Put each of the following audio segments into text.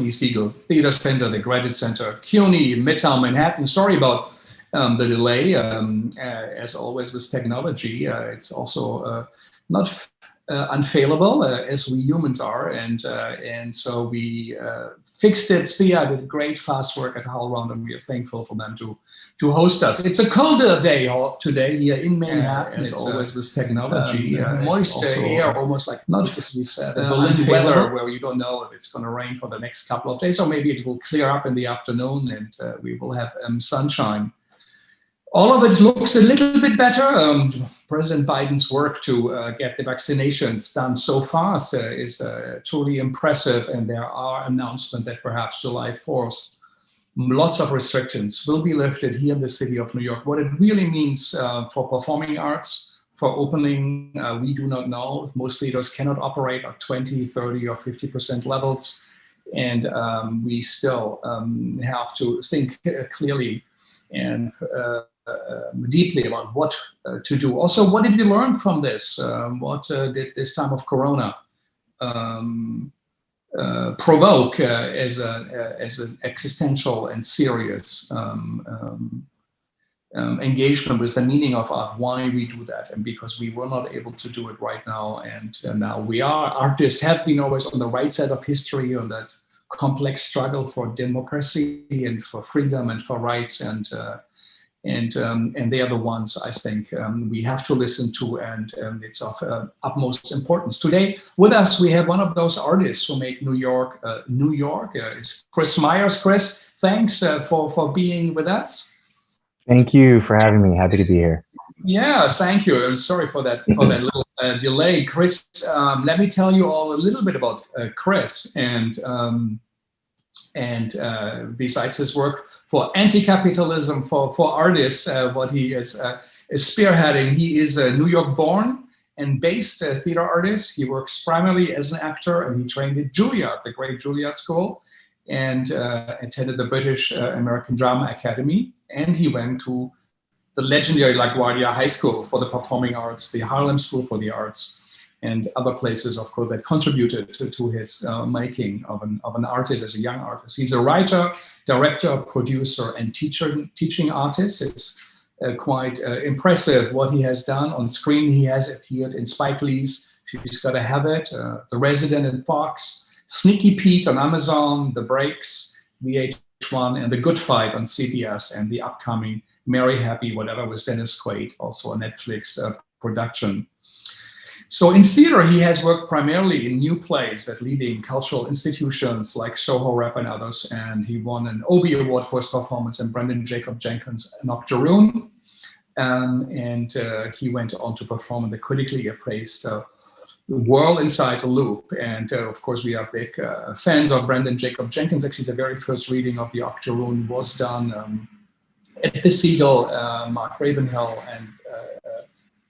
Segal, Theater Center, the Graduate Center, CUNY, Midtown Manhattan. Sorry about the delay. As always with technology, it's also not unfailable as we humans are, and so we fixed it. Thea did great fast work at HowlRound, and we are thankful for them to host us. It's a colder day today here in Manhattan, as always with technology. Moist air, almost like not as we said, Berlin weather, where you don't know if it's going to rain for the next couple of days, or maybe it will clear up in the afternoon, and we will have sunshine. All of it looks a little bit better. President Biden's work to get the vaccinations done so fast is truly impressive, and there are announcements that perhaps July 4th, lots of restrictions will be lifted here in the city of New York. What it really means for performing arts, for opening, we do not know. Most theaters cannot operate at 20, 30, or 50% levels, and we still have to think clearly and deeply about what to do. Also, what did we learn from this? What did this time of Corona provoke as an existential and serious engagement with the meaning of art? Why we do that? And because we were not able to do it right now, and now we are. Artists have been always on the right side of history, on that complex struggle for democracy and for freedom and for rights, and they are the ones I think we have to listen to, and it's of utmost importance. Today with us, we have one of those artists who make New York, is Chris Myers. Chris, thanks for being with us. Thank you for having me. Happy to be here. Yeah, thank you. I'm sorry for that little delay. Chris, let me tell you all a little bit about Chris, and besides his work for anti-capitalism, for artists, what he is spearheading. He is a New York born and based theater artist. He works primarily as an actor, and he trained at Juilliard, the great Juilliard School, and attended the British American Drama Academy. And he went to the legendary LaGuardia High School for the Performing Arts, the Harlem School for the Arts, and other places, of course, that contributed to his making of an artist as a young artist. He's a writer, director, producer, and teaching artist. It's quite impressive what he has done on screen. He has appeared in Spike Lee's She's Gotta Have It, The Resident in Fox, Sneaky Pete on Amazon, The Breaks, VH1, and The Good Fight on CBS, and the upcoming Merry Happy Whatever with Dennis Quaid, also a Netflix production. So in theater, he has worked primarily in new plays at leading cultural institutions like Soho Rep and others, and he won an Obie Award for his performance in Brendan Jacob Jenkins' Nocturne. And he went on to perform in the critically appraised World Inside a Loop. And of course, we are big fans of Brendan Jacob Jenkins. Actually, the very first reading of the Nocturne was done at the Segal, Mark Ravenhill and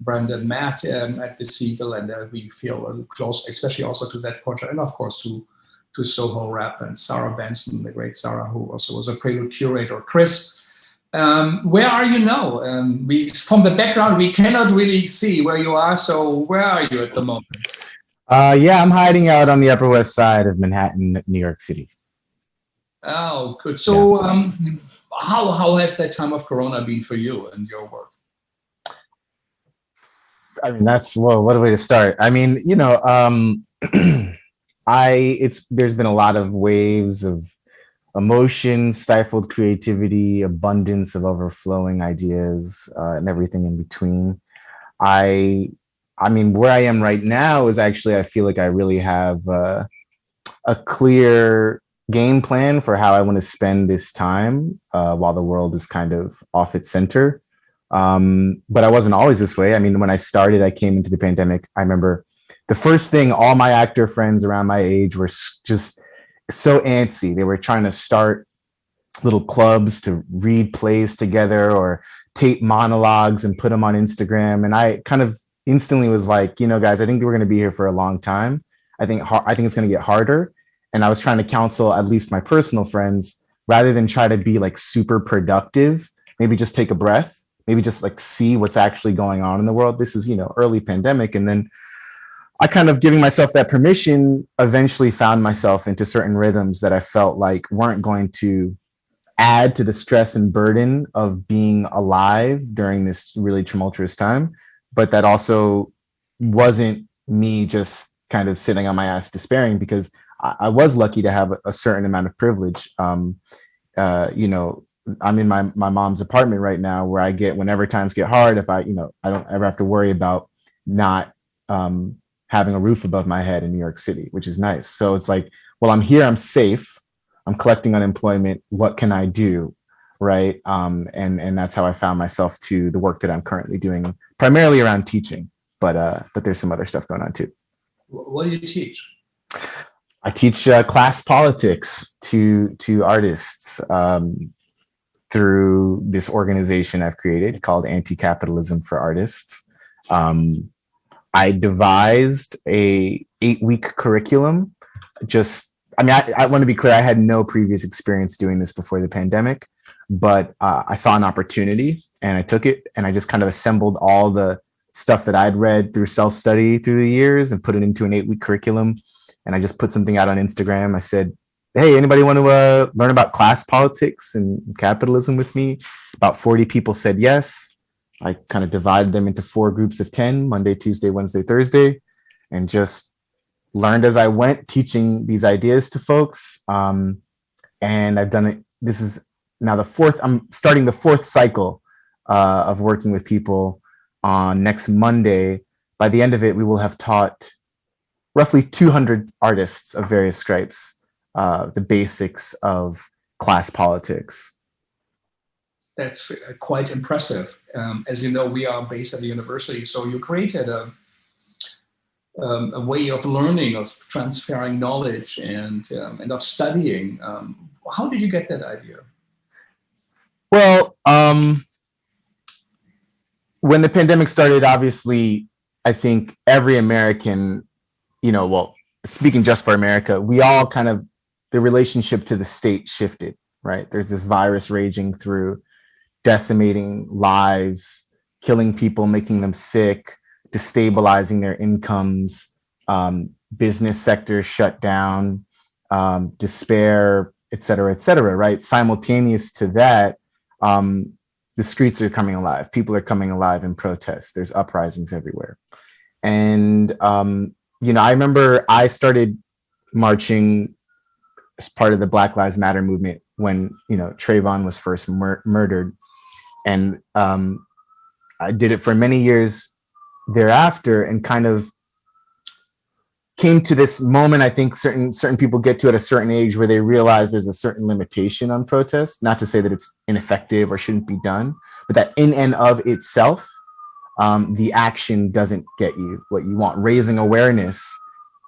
Brandon Matt at the Segal, and we feel close, especially also to that project, and of course to Soho Rap and Sarah Benson, the great Sarah, who also was a prelude curator. Chris, where are you now? From the background, we cannot really see where you are. So where are you at the moment? Yeah, I'm hiding out on the Upper West Side of Manhattan, New York City. Oh, good. So how has that time of Corona been for you and your work? I mean, what a way to start. I mean, you know, there's been a lot of waves of emotion, stifled creativity, abundance of overflowing ideas, and everything in between. I mean, where I am right now is actually, I feel like I really have a clear game plan for how I want to spend this time while the world is kind of off its center. But I wasn't always this way. I mean, when I started, I came into the pandemic. I remember the first thing, all my actor friends around my age were just so antsy. They were trying to start little clubs to read plays together or tape monologues and put them on Instagram. And I kind of instantly was like, you know, guys, I think we're going to be here for a long time. I think it's going to get harder. And I was trying to counsel at least my personal friends, rather than try to be like super productive, maybe just take a breath. Maybe just like see what's actually going on in the world. This is, you know, early pandemic. And then I kind of giving myself that permission eventually found myself into certain rhythms that I felt like weren't going to add to the stress and burden of being alive during this really tumultuous time, but that also wasn't me just kind of sitting on my ass despairing, because I was lucky to have a certain amount of privilege. You know, I'm in my mom's apartment right now, where I get, whenever times get hard, if I, you know, I don't ever have to worry about not having a roof above my head in New York City, which is nice. So it's like, well, I'm here, I'm safe, I'm collecting unemployment. What can I do? Right. And that's how I found myself to the work that I'm currently doing, primarily around teaching, but there's some other stuff going on too. What do you teach? I teach class politics to artists through this organization I've created called Anti-Capitalism for Artists. I devised a 8-week curriculum. I want to be clear, I had no previous experience doing this before the pandemic, but I saw an opportunity and I took it, and I just kind of assembled all the stuff that I'd read through self-study through the years and put it into an 8-week curriculum. And I just put something out on Instagram. I said, hey, anybody want to learn about class politics and capitalism with me? About 40 people said yes. I kind of divided them into 4 groups of 10, Monday, Tuesday, Wednesday, Thursday, and just learned as I went, teaching these ideas to folks. And I've done it. This is now I'm starting the 4th cycle of working with people on next Monday. By the end of it, we will have taught roughly 200 artists of various stripes the basics of class politics. That's quite impressive. As you know, we are based at the university, so you created a way of learning, of transferring knowledge, and of studying. How did you get that idea? Well, when the pandemic started, obviously, I think every American, well, speaking just for America, we all kind of, the relationship to the state shifted, right? There's this virus raging through, decimating lives, killing people, making them sick, destabilizing their incomes, business sectors shut down, despair, et cetera, right? Simultaneous to that, the streets are coming alive. People are coming alive in protest. There's uprisings everywhere. And, I remember I started marching as part of the Black Lives Matter movement when, Trayvon was first murdered. And I did it for many years thereafter, and kind of came to this moment I think certain people get to at a certain age where they realize there's a certain limitation on protest. Not to say that it's ineffective or shouldn't be done, but that in and of itself, the action doesn't get you what you want. Raising awareness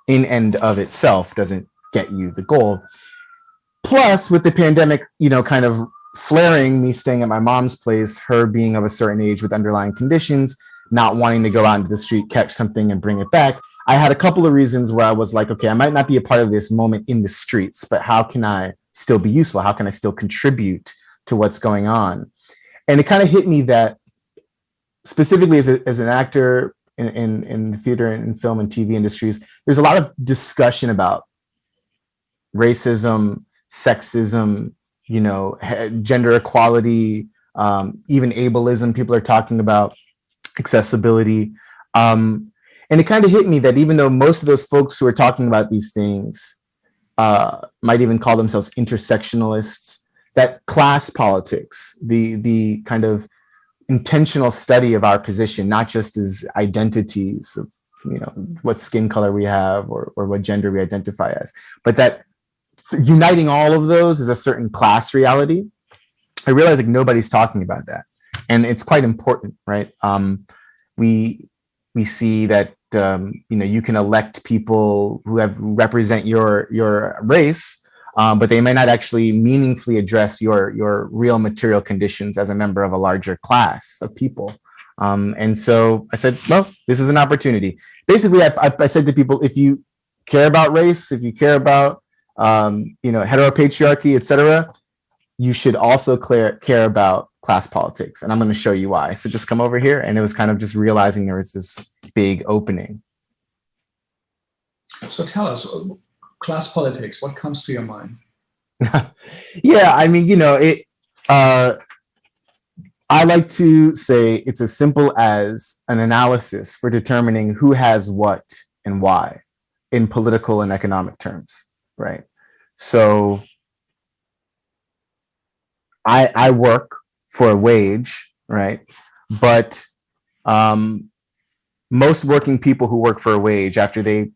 in and of itself doesn't get you the goal. Plus, with the pandemic, kind of flaring, me staying at my mom's place, her being of a certain age with underlying conditions, not wanting to go out into the street, catch something and bring it back, I had a couple of reasons where I was like, okay, I might not be a part of this moment in the streets, but how can I still be useful? How can I still contribute to what's going on? And it kind of hit me that specifically as an actor in the theater and film and TV industries, there's a lot of discussion about racism, sexism, gender equality, even ableism. People are talking about accessibility. And it kind of hit me that even though most of those folks who are talking about these things might even call themselves intersectionalists, that class politics, the kind of intentional study of our position, not just as identities of, what skin color we have or what gender we identify as, but that uniting all of those is a certain class reality. I realize like nobody's talking about that. And it's quite important, right? We see that, you can elect people who represent your race, but they may not actually meaningfully address your real material conditions as a member of a larger class of people. And so I said, well, this is an opportunity. Basically, I said to people, if you care about race, if you care about, heteropatriarchy, et cetera, you should also care about class politics. And I'm going to show you why. So just come over here. And it was kind of just realizing there was this big opening. So tell us, class politics, what comes to your mind? Yeah, I mean, I like to say it's as simple as an analysis for determining who has what and why in political and economic terms, right? So I work for a wage, right? But most working people who work for a wage, after they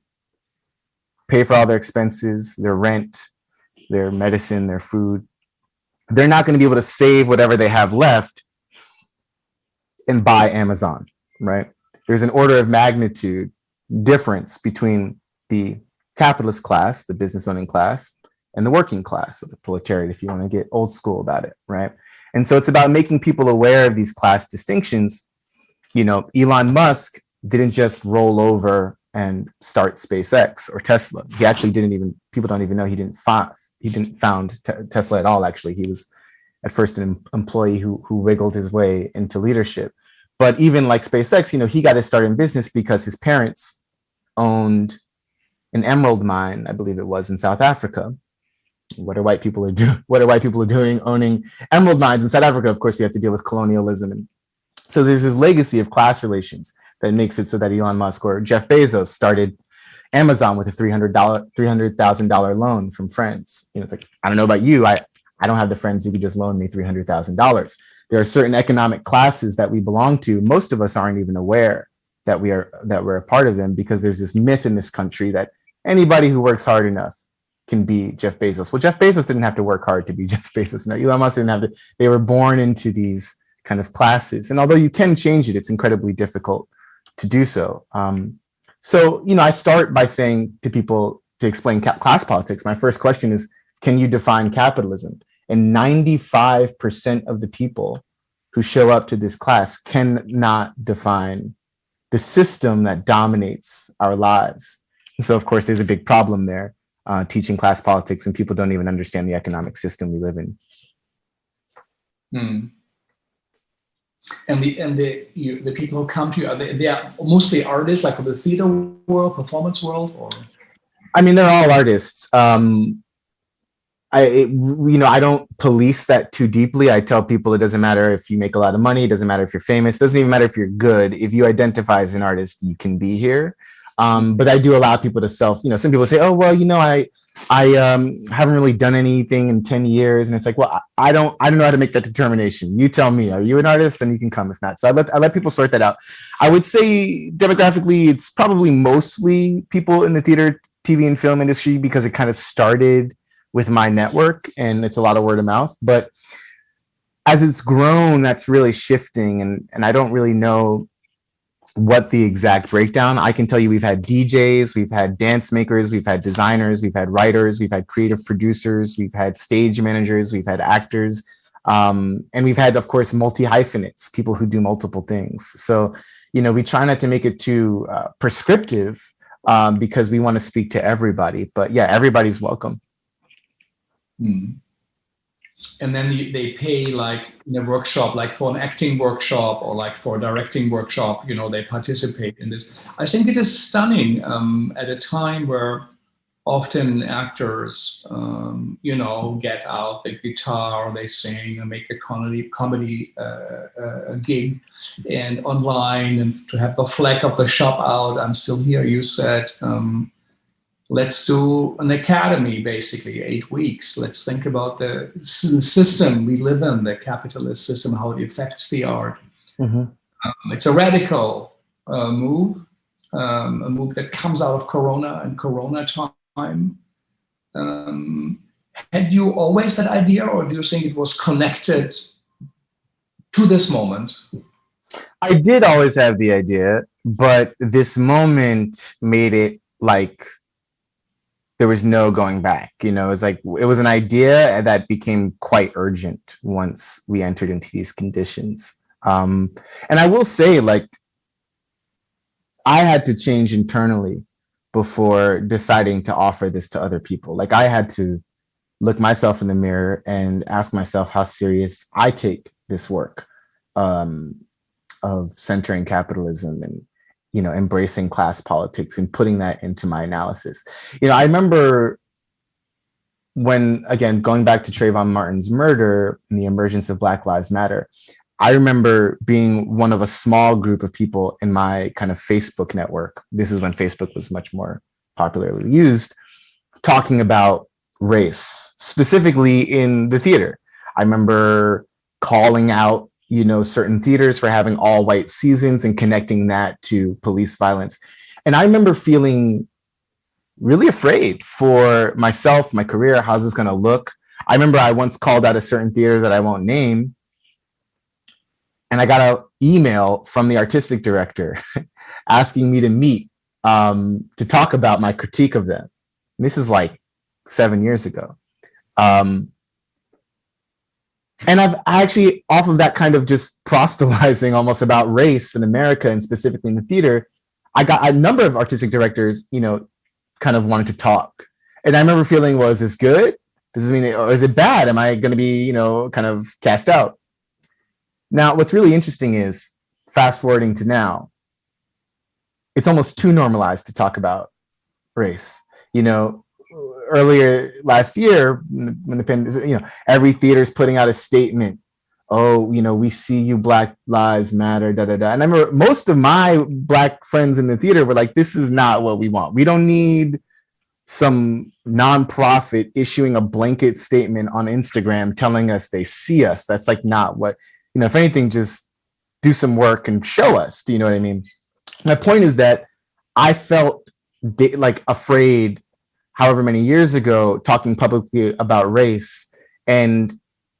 pay for all their expenses, their rent, their medicine, their food, they're not going to be able to save whatever they have left and buy Amazon, right? There's an order of magnitude difference between the capitalist class, the business owning class, and the working class, or the proletariat, if you want to get old school about it, right? And so it's about making people aware of these class distinctions. Elon Musk didn't just roll over and start SpaceX or Tesla. He actually people don't even know he didn't found Tesla at all. Actually, he was at first an employee who wiggled his way into leadership. But even like SpaceX, he got his start in business because his parents owned an emerald mine, I believe it was, in South Africa. What are white people doing owning emerald mines in South Africa? Of course, we have to deal with colonialism. And so there's this legacy of class relations that makes it so that Elon Musk or Jeff Bezos started Amazon with a $300,000 loan from friends. It's like, I don't know about you. I don't have the friends who could just loan me $300,000. There are certain economic classes that we belong to. Most of us aren't even aware that we're a part of them, because there's this myth in this country that anybody who works hard enough can be Jeff Bezos. Well, Jeff Bezos didn't have to work hard to be Jeff Bezos. No, Elon Musk didn't have to. They were born into these kind of classes. And although you can change it, it's incredibly difficult to do so. So, I start by saying to people, to explain class politics, my first question is, can you define capitalism? And 95% of the people who show up to this class cannot define the system that dominates our lives. And so, of course, there's a big problem there, teaching class politics when people don't even understand the economic system we live in. And the people who come to you, they are mostly artists, like of the theater world, performance world, or? I mean, they're all artists. I don't police that too deeply. I tell people it doesn't matter if you make a lot of money. It doesn't matter if you're famous. It doesn't even matter if you're good. If you identify as an artist, you can be here. But I do allow people to some people say, oh, well, I haven't really done anything in 10 years. And it's like, well, I don't know how to make that determination. You tell me, are you an artist? Then you can come. If not, so I let people sort that out. I would say demographically, it's probably mostly people in the theater, TV and film industry, because it kind of started with my network and it's a lot of word of mouth. But as it's grown, that's really shifting. And I don't really know what the exact breakdown. I can tell you we've had DJs, we've had dance makers, we've had designers, we've had writers, we've had creative producers, we've had stage managers, we've had actors, and we've had, of course, multi-hyphenates, people who do multiple things. So, we try not to make it too prescriptive, because we want to speak to everybody. But yeah, everybody's welcome. And then they pay, like in a workshop, like for an acting workshop or like for a directing workshop, they participate in this. I think it is stunning at a time where often actors, get out the guitar, they sing and make a comedy gig and online, and to have the flag of the shop out, I'm still here. You said, let's do an academy, basically 8 weeks. Let's think about the system we live in, the capitalist system, how it affects the art. It's a radical move, a move that comes out of Corona and Corona time. Had you always that idea, or do you think it was connected to this moment? I did always have the idea, but this moment made it like there was no going back. It was an idea that became quite urgent once we entered into these conditions. And I will say, I had to change internally before deciding to offer this to other people. Like, I had to look myself in the mirror and ask myself how serious I take this work of centering capitalism embracing class politics and putting that into my analysis. I remember when, again, going back to Trayvon Martin's murder and the emergence of Black Lives Matter, I remember being one of a small group of people in my kind of Facebook network. This is when Facebook was much more popularly used, talking about race, specifically in the theater. I remember calling out, certain theaters for having all white seasons and connecting that to police violence. And I remember feeling really afraid for myself, my career, how's this going to look? I remember I once called out a certain theater that I won't name, and I got an email from the artistic director asking me to meet to talk about my critique of them. And this is like 7 years ago. And I've actually, off of that kind of just proselytizing almost about race in America and specifically in the theater, I got a number of artistic directors, kind of wanted to talk. And I remember feeling, well, is this good? Does this mean, or is it bad? Am I going to be, kind of cast out? Now, what's really interesting is, fast forwarding to now, it's almost too normalized to talk about race. Earlier last year, when the pandemic, every theater's putting out a statement. Oh, we see you, Black Lives Matter, da da da. And I remember most of my Black friends in the theater were like, "This is not what we want. We don't need some nonprofit issuing a blanket statement on Instagram telling us they see us. That's like not what." If anything, just do some work and show us. Do you know what I mean? My point is that I felt like afraid, however many years ago, talking publicly about race. And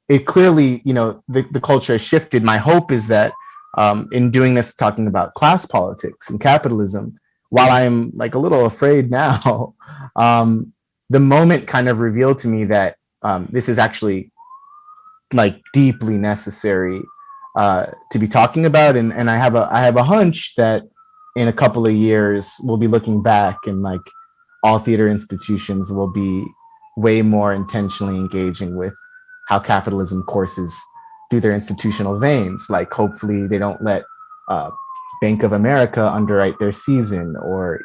it clearly, the culture has shifted. My hope is that in doing this, talking about class politics and capitalism, while I'm like a little afraid now, the moment kind of revealed to me that this is actually like deeply necessary to be talking about, and I have a hunch that in a couple of years we'll be looking back and like all theater institutions will be way more intentionally engaging with how capitalism courses through their institutional veins. Like hopefully they don't let Bank of America underwrite their season, or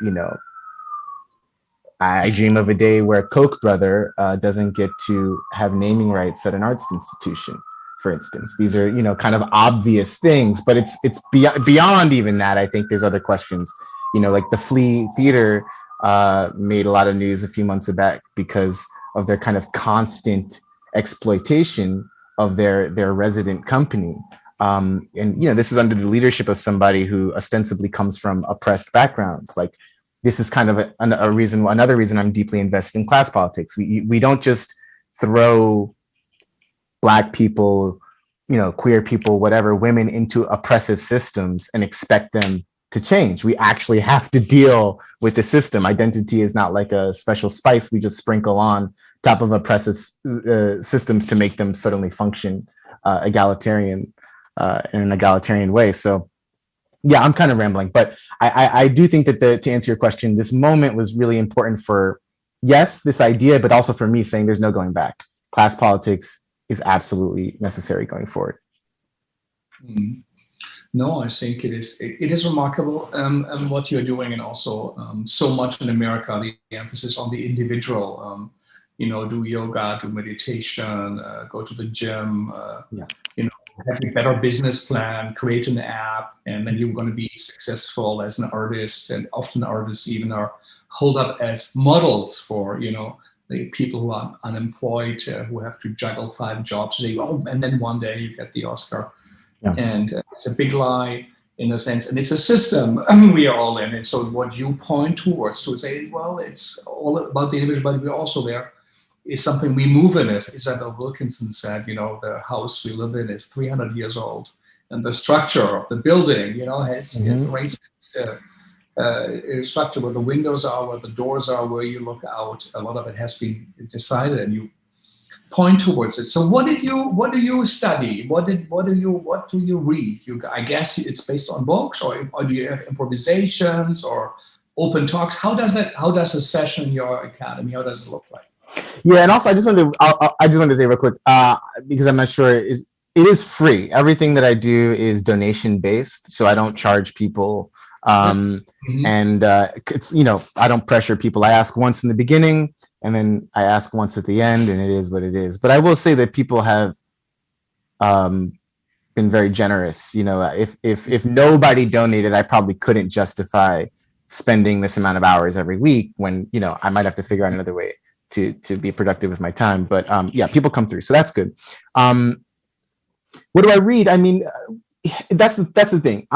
I dream of a day where Koch brother doesn't get to have naming rights at an arts institution, for instance. These are, kind of obvious things, but it's beyond even that. I think there's other questions, like the Flea Theater made a lot of news a few months back because of their kind of constant exploitation of their resident company. And, this is under the leadership of somebody who ostensibly comes from oppressed backgrounds. Like, this is kind of another reason I'm deeply invested in class politics. We don't just throw Black people, queer people, whatever, women into oppressive systems and expect them to change. We actually have to deal with the system. Identity is not like a special spice we just sprinkle on top of oppressive systems to make them suddenly function egalitarian in an egalitarian way. So yeah, I'm kind of rambling, but I do think that to answer your question, this moment was really important for, yes, this idea, but also for me saying there's no going back. Class politics is absolutely necessary going forward. No, I think it is remarkable what you're doing, and also so much in America, the emphasis on the individual, do yoga, do meditation, go to the gym, have a better business plan, create an app, and then you're going to be successful as an artist. And often artists even are held up as models for, the people who are unemployed, who have to juggle 5 jobs. And then one day you get the Oscar. Yeah. And it's a big lie in a sense. And it's a system we are all in. And so what you point towards to say, well, it's all about the individual, but we're also there, is something we move in. As Isabel Wilkinson said, the house we live in is 300 years old, and the structure of the building, has racist structure, where the windows are, where the doors are, where you look out. A lot of it has been decided, and you point towards it. So what do you study? What do you read? I guess it's based on books, or do you have improvisations or open talks? How does a session in your academy, how does it look like? Yeah, and also I just wanted to say real quick, because I'm not sure, it is free. Everything that I do is donation based, so I don't charge people Mhm. And it's, I don't pressure people. I ask once in the beginning, and then I ask once at the end, and it is what it is. But I will say that people have been very generous. If nobody donated, I probably couldn't justify spending this amount of hours every week when, I might have to figure out another way to be productive with my time. But yeah, people come through, so that's good. What do I read? I mean, that's the thing.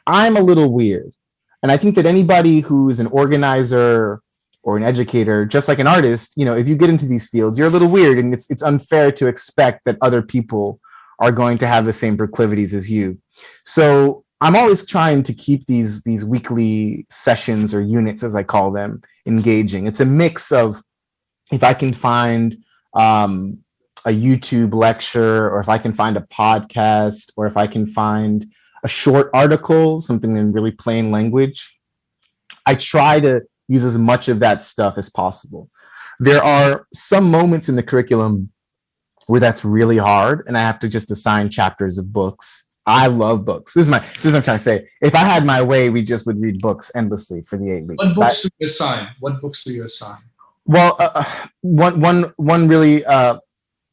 I'm a little weird, and I think that anybody who's an organizer or an educator, just like an artist, if you get into these fields, you're a little weird, and it's unfair to expect that other people are going to have the same proclivities as you. So I'm always trying to keep these weekly sessions, or units as I call them, engaging. It's a mix of, if I can find a YouTube lecture, or if I can find a podcast, or if I can find a short article, something in really plain language, I try to use as much of that stuff as possible. There are some moments in the curriculum where that's really hard, and I have to just assign chapters of books. I love books. This is what I'm trying to say. If I had my way, we just would read books endlessly for the 8 weeks. What books do you assign? What books do you assign? Well, one really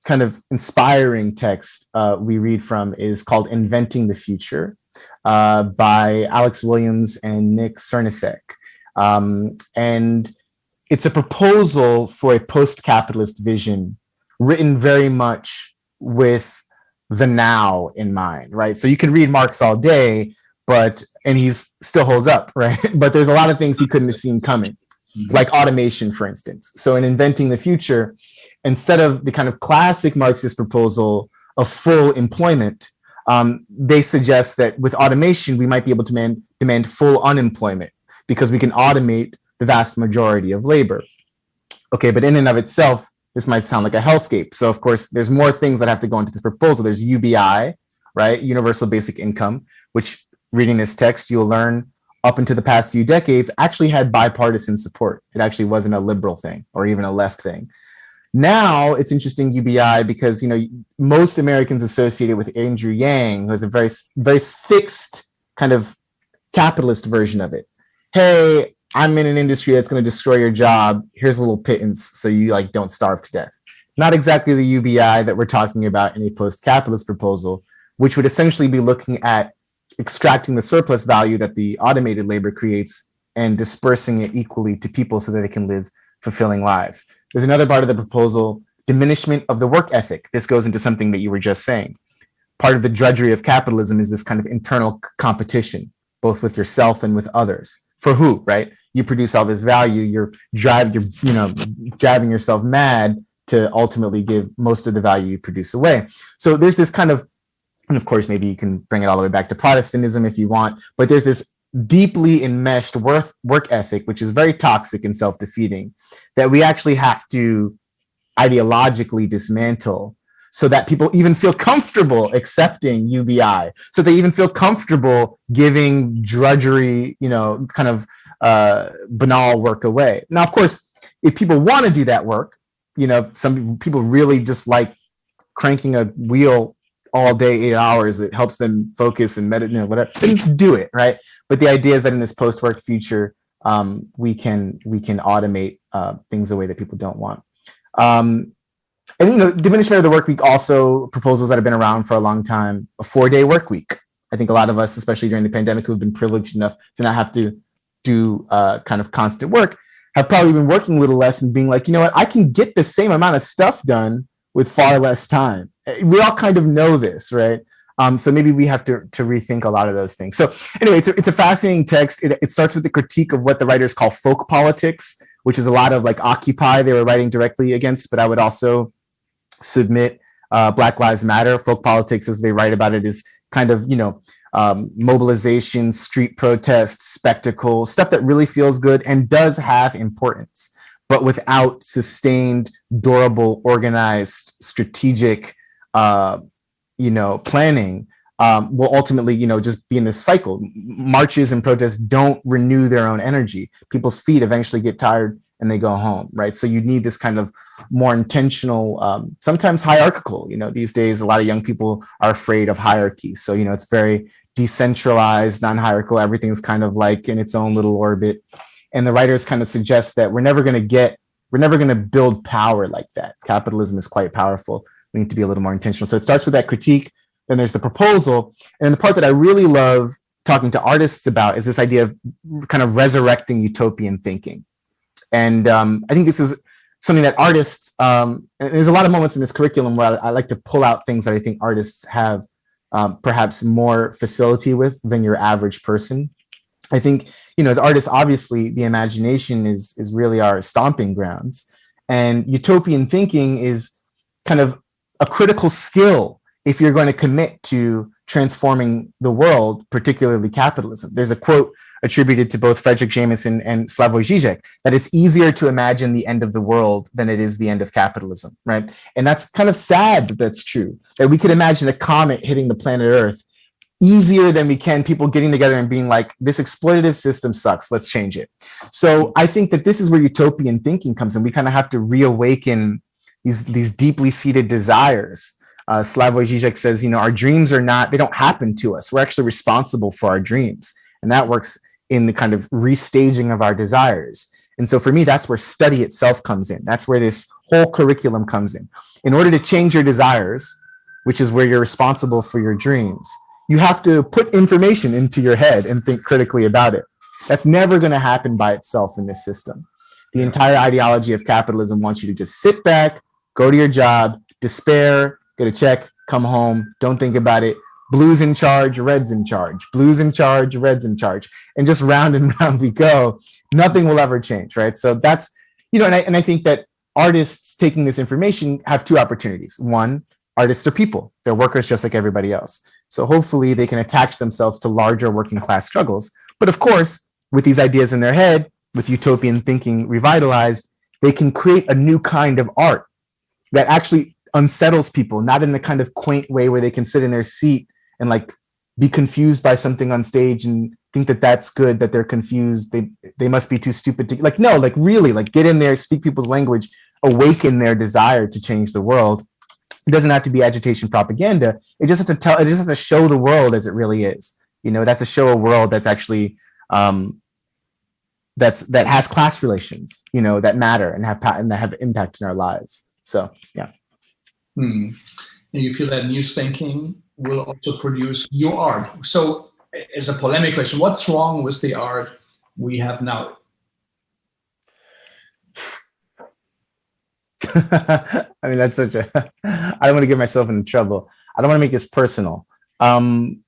kind of inspiring text we read from is called "Inventing the Future" by Alex Williams and Nick Cernisek. And it's a proposal for a post-capitalist vision written very much with the now in mind, right? So you could read Marx all day, and he's still holds up, right? But there's a lot of things he couldn't have seen coming, like automation, for instance. So in Inventing the Future, instead of the kind of classic Marxist proposal of full employment, they suggest that with automation, we might be able to demand full unemployment, because we can automate the vast majority of labor. Okay, but in and of itself, this might sound like a hellscape. So of course, there's more things that have to go into this proposal. There's UBI, right? Universal Basic Income, which, reading this text, you'll learn up into the past few decades actually had bipartisan support. It actually wasn't a liberal thing or even a left thing. Now it's interesting, UBI, because most Americans associate it with Andrew Yang, who has a very, very fixed kind of capitalist version of it. Hey, I'm in an industry that's going to destroy your job. Here's a little pittance so you don't starve to death. Not exactly the UBI that we're talking about in a post-capitalist proposal, which would essentially be looking at extracting the surplus value that the automated labor creates and dispersing it equally to people so that they can live fulfilling lives. There's another part of the proposal, diminishment of the work ethic. This goes into something that you were just saying. Part of the drudgery of capitalism is this kind of internal competition, both with yourself and with others. For who, right? You produce all this value, you're driving yourself mad to ultimately give most of the value you produce away. So there's this kind of, and of course, maybe you can bring it all the way back to Protestantism if you want, but there's this deeply enmeshed work ethic, which is very toxic and self-defeating, that we actually have to ideologically dismantle, so that people even feel comfortable accepting UBI, so they even feel comfortable giving drudgery, kind of banal work away. Now, of course, if people want to do that work, some people really just like cranking a wheel all day, 8 hours, it helps them focus and meditate, whatever, then do it, right? But the idea is that in this post-work future, we can automate things away that people don't want. And diminishment of the work week, also proposals that have been around for a long time, a 4-day work week. I think a lot of us, especially during the pandemic, who've been privileged enough to not have to do kind of constant work, have probably been working a little less and being like, I can get the same amount of stuff done with far less time. We all kind of know this, right? So maybe we have to rethink a lot of those things. So anyway, it's a fascinating text. It starts with the critique of what the writers call folk politics, which is a lot of Occupy they were writing directly against, but I would also submit Black Lives Matter. Folk politics, as they write about it, is kind of, mobilization, street protests, spectacle, stuff that really feels good and does have importance, but without sustained, durable, organized, strategic, planning, will ultimately, just be in this cycle. Marches and protests don't renew their own energy. People's feet eventually get tired and they go home, right? So you need this kind of more intentional, sometimes hierarchical. These days, a lot of young people are afraid of hierarchy. So, it's very decentralized, non-hierarchical. Everything's kind of like in its own little orbit. And the writers kind of suggest that we're never going to build power like that. Capitalism is quite powerful. We need to be a little more intentional. So it starts with that critique. Then there's the proposal. And the part that I really love talking to artists about is this idea of kind of resurrecting utopian thinking. And I think this is something that artists, and there's a lot of moments in this curriculum where I like to pull out things that I think artists have perhaps more facility with than your average person. I think, as artists, obviously, the imagination is really our stomping grounds. And utopian thinking is kind of a critical skill if you're going to commit to transforming the world, particularly capitalism. There's a quote attributed to both Frederick Jameson and Slavoj Žižek that it's easier to imagine the end of the world than it is the end of capitalism, right? And that's kind of sad that that's true, that we could imagine a comet hitting the planet Earth easier than we can people getting together and being like, this exploitative system sucks, let's change it. So I think that this is where utopian thinking comes in. We kind of have to reawaken these deeply seated desires. Slavoj Žižek says, our dreams they don't happen to us. We're actually responsible for our dreams. And that works in the kind of restaging of our desires. And so for me, that's where study itself comes in. That's where this whole curriculum comes in. In order to change your desires, which is where you're responsible for your dreams, you have to put information into your head and think critically about it. That's never going to happen by itself in this system. The entire ideology of capitalism wants you to just sit back, go to your job, despair, get a check, come home, don't think about it. Blues in charge, reds in charge, blues in charge, reds in charge, and just round and round we go. Nothing will ever change, right? So that's, and I think that artists taking this information have two opportunities. One, artists are people. They're workers just like everybody else. So hopefully they can attach themselves to larger working class struggles. But of course, with these ideas in their head, with utopian thinking revitalized, they can create a new kind of art that actually unsettles people, not in the kind of quaint way where they can sit in their seat and like be confused by something on stage and think that that's good, that they're confused. They must be too stupid to really get in there, speak people's language, awaken their desire to change the world. It doesn't have to be agitation propaganda. It just has to show the world as it really is. That's to show a world that's actually that has class relations, that matter and that have impact in our lives. So yeah. And you feel that new thinking will also produce new art. So as a polemic question, what's wrong with the art we have now? I mean, that's such a, I don't want to get myself into trouble. I don't want to make this personal. If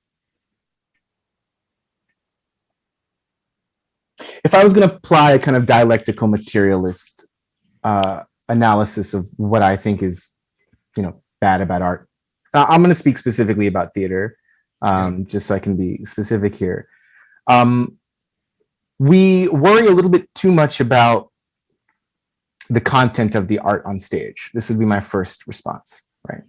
I was going to apply a kind of dialectical materialist analysis of what I think is, bad about art, I'm going to speak specifically about theater, just so I can be specific here. We worry a little bit too much about the content of the art on stage. This would be my first response, right?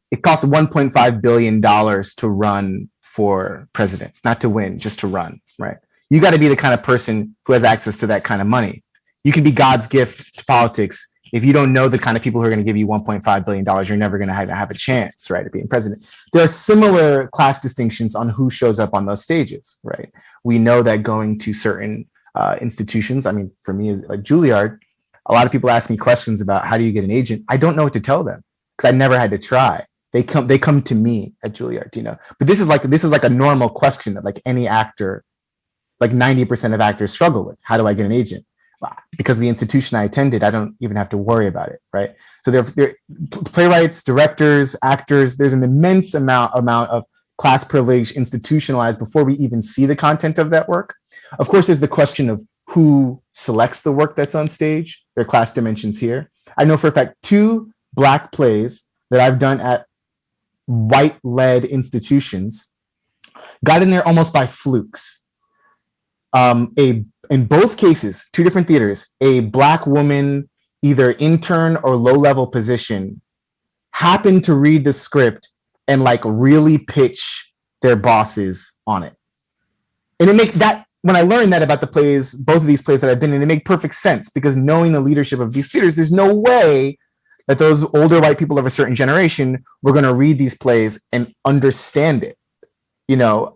It costs $1.5 billion to run for president, not to win, just to run, right? You got to be the kind of person who has access to that kind of money. You can be God's gift to politics. If you don't know the kind of people who are going to give you $1.5 billion, you're never going to have a chance, right, of being president. There are similar class distinctions on who shows up on those stages, right? We know that going to certain institutions, I mean, for me as like Juilliard, a lot of people ask me questions about how do you get an agent? I don't know what to tell them because I never had to try. They come to me at Juilliard, But this is like a normal question that like any actor, like 90% of actors struggle with. How do I get an agent? Because of the institution I attended, I don't even have to worry about it, right? So there are playwrights, directors, actors. There's an immense amount of class privilege institutionalized before we even see the content of that work. Of course, there's the question of who selects the work that's on stage. There are class dimensions here. I know for a fact 2 Black plays that I've done at white-led institutions got in there almost by flukes. In both cases, 2 different theaters, a Black woman, either intern or low-level position, happened to read the script and like really pitch their bosses on it. And when I learned that about the plays, both of these plays that I've been in, it made perfect sense, because knowing the leadership of these theaters, there's no way that those older white people of a certain generation were going to read these plays and understand it, you know,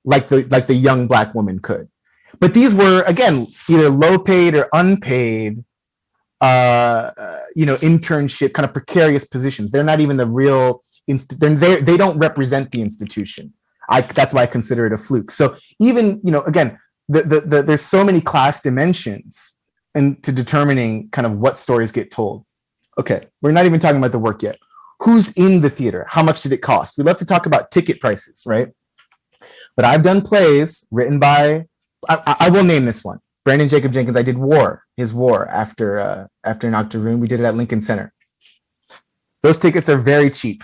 like the young Black woman could. But these were, again, either low paid or unpaid, you know, internship, kind of precarious positions. They're not even the real, they don't represent the institution. That's why I consider it a fluke. So even, you know, again, there's so many class dimensions into determining kind of what stories get told. Okay, we're not even talking about the work yet. Who's in the theater? How much did it cost? We love to talk about ticket prices, right? But I've done plays written by, I will name this one, Brandon Jacob Jenkins. I did his War after Nocturne. We did it at Lincoln Center. Those tickets are very cheap.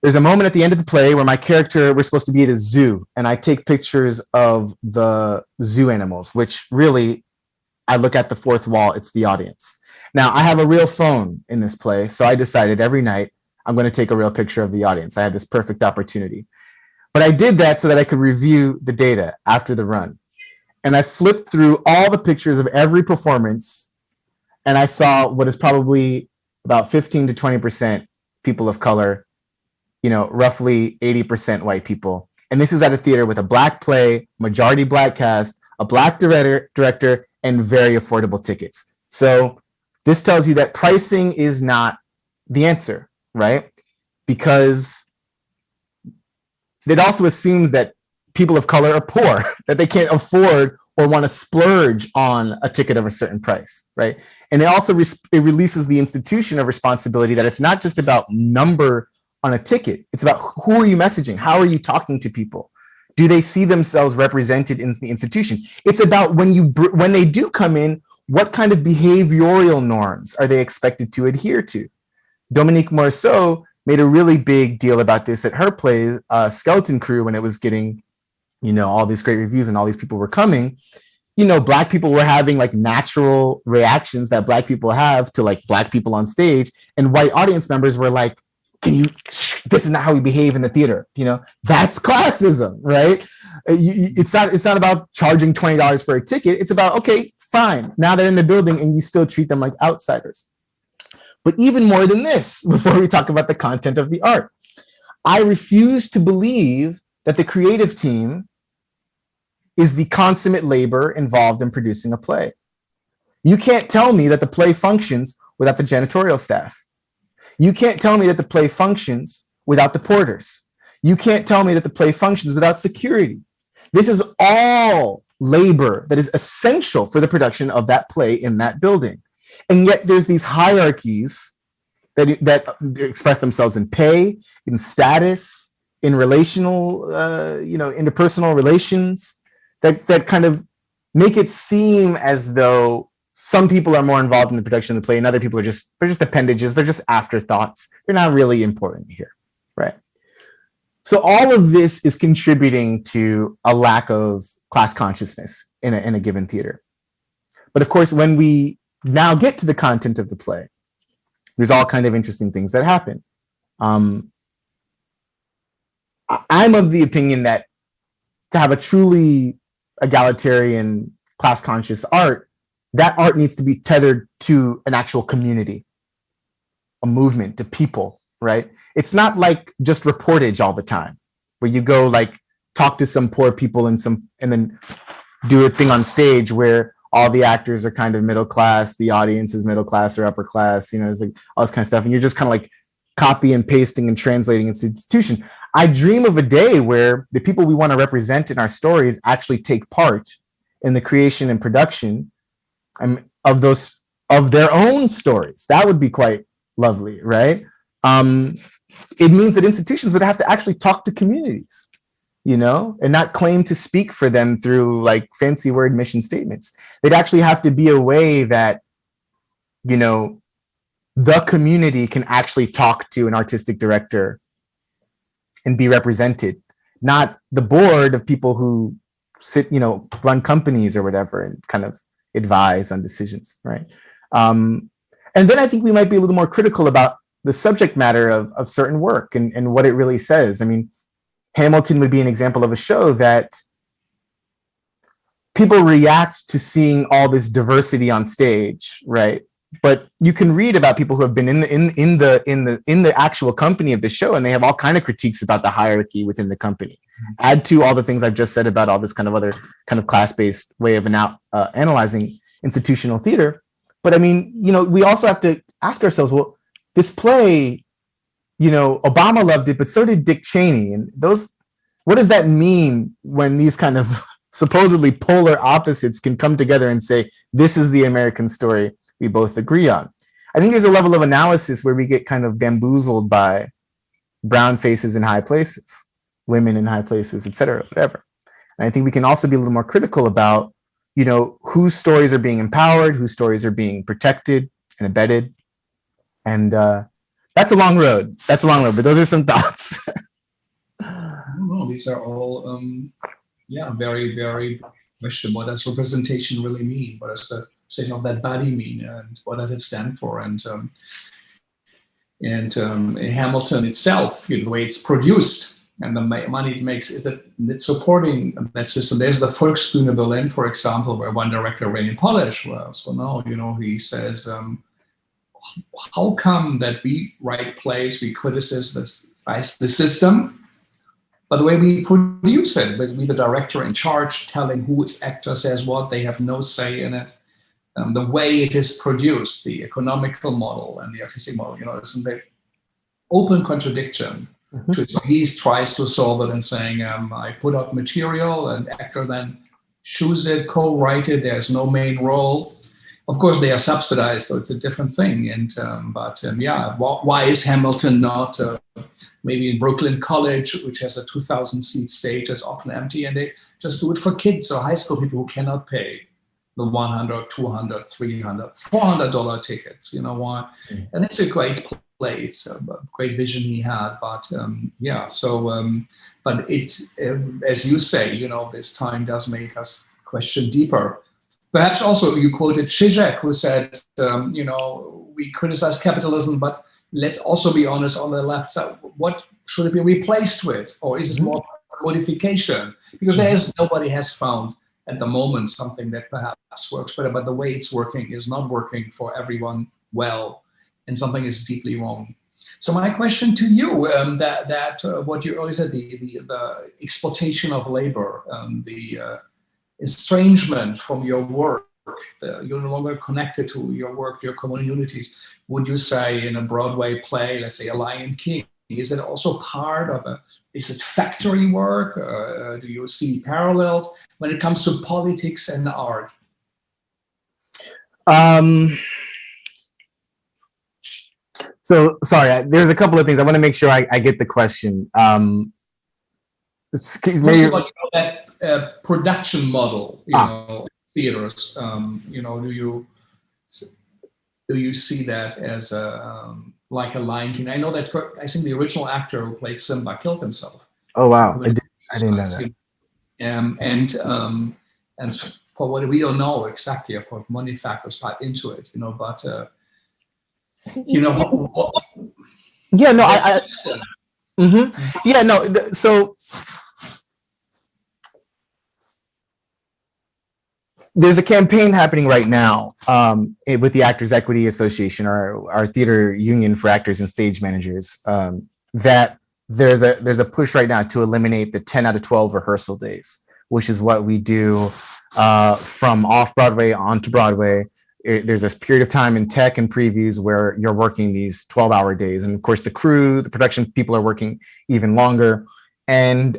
There's a moment at the end of the play where my character, we're supposed to be at a zoo, and I take pictures of the zoo animals, which really, I look at the fourth wall, it's the audience. Now, I have a real phone in this play, so I decided every night I'm going to take a real picture of the audience. I had this perfect opportunity. But I did that so that I could review the data after the run. And I flipped through all the pictures of every performance, and I saw what is probably about 15 to 20% people of color, you know, roughly 80% white people. And this is at a theater with a Black play, majority Black cast, a Black director, and very affordable tickets. So this tells you that pricing is not the answer, right? Because it also assumes that people of color are poor, that they can't afford or want to splurge on a ticket of a certain price, right? And it also it releases the institution of responsibility, that it's not just about number on a ticket. It's about who are you messaging? How are you talking to people? Do they see themselves represented in the institution? It's about when they do come in, what kind of behavioral norms are they expected to adhere to? Dominique Morisseau made a really big deal about this at her play, Skeleton Crew, when it was getting, you know, all these great reviews and all these people were coming. You know, Black people were having like natural reactions that Black people have to like Black people on stage, and white audience members were like, this is not how we behave in the theater. You know, that's classism, right? It's not about charging $20 for a ticket. It's about, okay, fine. Now they're in the building and you still treat them like outsiders. But even more than this, before we talk about the content of the art, I refuse to believe that the creative team is the consummate labor involved in producing a play. You can't tell me that the play functions without the janitorial staff. You can't tell me that the play functions without the porters. You can't tell me that the play functions without security. This is all labor that is essential for the production of that play in that building. And yet there's these hierarchies that express themselves in pay, in status, in relational, interpersonal relations that kind of make it seem as though some people are more involved in the production of the play and other people they're just appendages. They're just afterthoughts. They're not really important here, right? So all of this is contributing to a lack of class consciousness in a given theater. But of course, when we now get to the content of the play, there's all kind of interesting things that happen. I'm of the opinion that to have a truly egalitarian, class conscious art, that art needs to be tethered to an actual community, a movement, to people, right? It's not like just reportage all the time, where you go like talk to some poor people and then do a thing on stage where all the actors are kind of middle class, the audience is middle class or upper class, you know, it's like all this kind of stuff. And you're just kind of like copy and pasting and translating into the institution. I dream of a day where the people we want to represent in our stories actually take part in the creation and production of their own stories. That would be quite lovely, right? It means that institutions would have to actually talk to communities, you know, and not claim to speak for them through like fancy word mission statements. They'd actually have to be a way that, you know, the community can actually talk to an artistic director and be represented, not the board of people who sit, you know, run companies or whatever and kind of advise on decisions, right? And then I think we might be a little more critical about the subject matter of certain work and what it really says. I mean, Hamilton would be an example of a show that people react to seeing all this diversity on stage, right? But you can read about people who have been in the actual company of the show, and they have all kind of critiques about the hierarchy within the company. Add to all the things I've just said about all this kind of other kind of class-based way of analyzing institutional theater. But I mean, you know, we also have to ask ourselves, well, this play, you know, Obama loved it, but so did Dick Cheney, and what does that mean when these kind of supposedly polar opposites can come together and say, this is the American story we both agree on? I think there's a level of analysis where we get kind of bamboozled by brown faces in high places, women in high places, et cetera, whatever. And I think we can also be a little more critical about, you know, whose stories are being empowered, whose stories are being protected and abetted. And that's a long road. But those are some thoughts. I don't know. These are all, very, very questionable. What does representation really mean? What does the saying of that body mean, and what does it stand for? And Hamilton itself, you know, the way it's produced and the money it makes, is that it's supporting that system. There's the Volksbühne Berlin, for example, where one director, Raymond Polish, was. Well, no, you know, he says, how come that we write plays, we criticize the system, but the way we produce it, with the director in charge telling who actor says what, they have no say in it. The way it is produced, the economical model and the artistic model, you know, isn't an open contradiction. He tries to solve it and saying, I put out material and actor then choose it, co-write it, there's no main role. Of course, they are subsidized, so it's a different thing. And why is Hamilton not maybe in Brooklyn College, which has a 2,000 seat stage that's often empty, and they just do it for kids or high school people who cannot pay the $100, $200, $300, $400 tickets, you know why? And it's a great play. It's a great vision he had, but but it, as you say, you know, this time does make us question deeper. Perhaps also you quoted Zizek, who said, you know, we criticize capitalism, but let's also be honest on the left side, what should it be replaced with? Or is it more modification? Because nobody has found at the moment something that perhaps works better, but the way it's working is not working for everyone well, and something is deeply wrong. So my question to you, what you earlier said, the exploitation of labor, the estrangement from your work, you're no longer connected to your work, your communities. Would you say in a Broadway play, let's say A Lion King, is it also part of is it factory work? Do you see parallels when it comes to politics and art? So sorry, there's a couple of things. I want to make sure I get the question. Maybe like, you know, that production model, you know, theaters. You know, do you see that as like a Lion King? I know that I think the original actor who played Simba killed himself. Oh wow, I didn't know that. And for what we don't know exactly, of course, money factors part into it, you know. But you know, yeah, no, yeah, no. So there's a campaign happening right now with the Actors Equity Association, or our theater union for actors and stage managers, that there's a push right now to eliminate the 10 out of 12 rehearsal days, which is what we do from off-Broadway onto Broadway. There's this period of time in tech and previews where you're working these 12-hour days. And of course, the crew, the production people are working even longer. And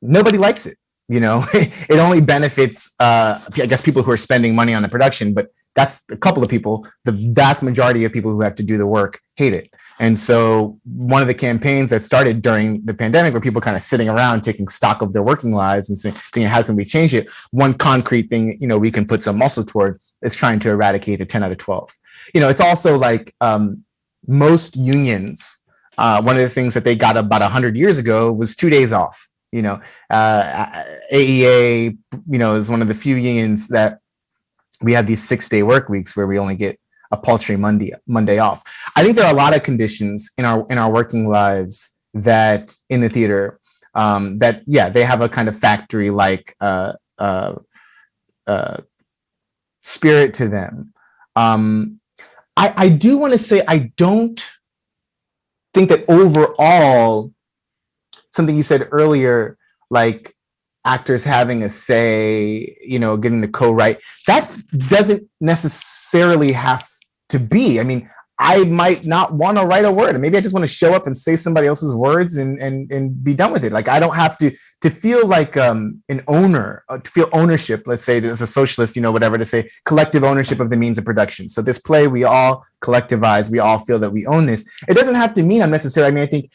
nobody likes it. You know, it only benefits, I guess, people who are spending money on the production, but that's a couple of people. The vast majority of people who have to do the work hate it. And so one of the campaigns that started during the pandemic, where people kind of sitting around taking stock of their working lives and saying, how can we change it? One concrete thing, you know, we can put some muscle toward is trying to eradicate the 10 out of 12. You know, it's also like most unions, one of the things that they got about 100 years ago was 2 days off. You know, AEA, you know, is one of the few unions that we have these 6-day work weeks where we only get a paltry Monday off. I think there are a lot of conditions in our working lives that in the theater that, yeah, they have a kind of factory like spirit to them. I do want to say I don't think that overall, something you said earlier, like actors having a say, getting to co-write, that doesn't necessarily have to be. I mean, I might not want to write a word. Maybe I just want to show up and say somebody else's words and be done with it. Like, I don't have to feel like an owner, to feel ownership, let's say as a socialist, whatever, to say collective ownership of the means of production. So this play, we all collectivize, we all feel that we own this. It doesn't have to mean unnecessary. I mean, I think,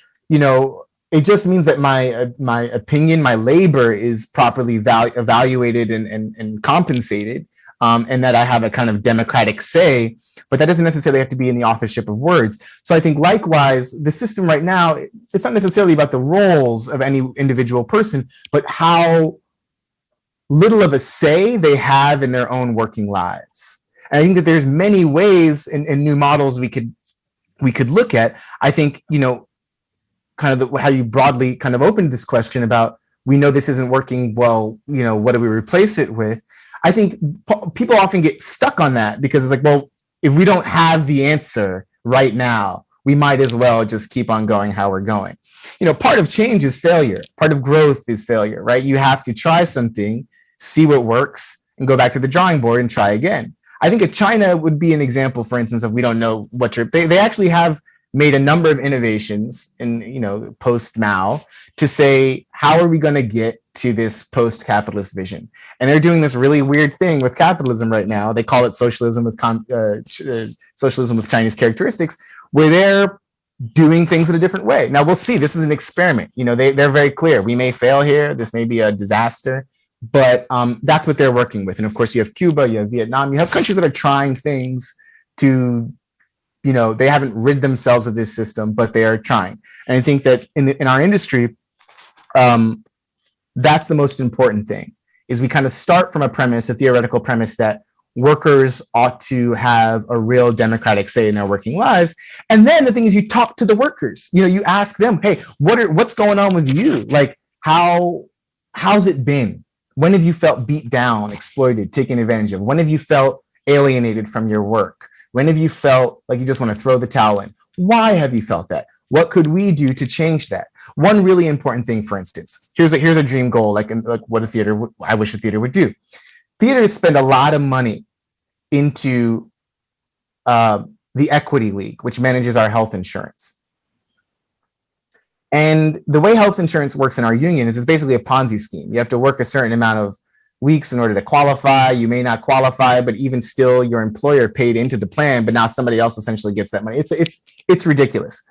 it just means that my opinion, my labor is properly evaluated and compensated, and that I have a kind of democratic say, but that doesn't necessarily have to be in the authorship of words. So I think likewise, the system right now, it's not necessarily about the roles of any individual person, but how little of a say they have in their own working lives. And I think that there's many ways and new models we could look at. I think, kind of how you broadly kind of opened this question about, we know this isn't working well, what do we replace it with? I think people often get stuck on that because it's like, well, if we don't have the answer right now, we might as well just keep on going how we're going. Part of change is failure. Part of growth is failure, right? You have to try something, see what works, and go back to the drawing board and try again. I think China would be an example, for instance, of we don't know what they actually have made a number of innovations in, post-Mao to say, how are we going to get to this post-capitalist vision? And they're doing this really weird thing with capitalism right now. They call it socialism with Chinese characteristics, where they're doing things in a different way. Now, we'll see. This is an experiment. They're very clear. We may fail here. This may be a disaster, but that's what they're working with. And of course, you have Cuba, you have Vietnam, you have countries that are trying things to, they haven't rid themselves of this system, but they are trying. And I think that in our industry, that's the most important thing, is we kind of start from a theoretical premise that workers ought to have a real democratic say in their working lives. And then the thing is, you talk to the workers, you ask them, hey, what's going on with you? Like, how's it been? When have you felt beat down, exploited, taken advantage of? When have you felt alienated from your work? When have you felt like you just want to throw the towel in? Why have you felt that? What could we do to change that? One really important thing, for instance, here's a dream goal, like what I wish a theater would do. Theaters spend a lot of money into the Equity League, which manages our health insurance. And the way health insurance works in our union is it's basically a Ponzi scheme. You have to work a certain amount of weeks in order to qualify. You may not qualify, but even still, your employer paid into the plan, but now somebody else essentially gets that money. It's ridiculous.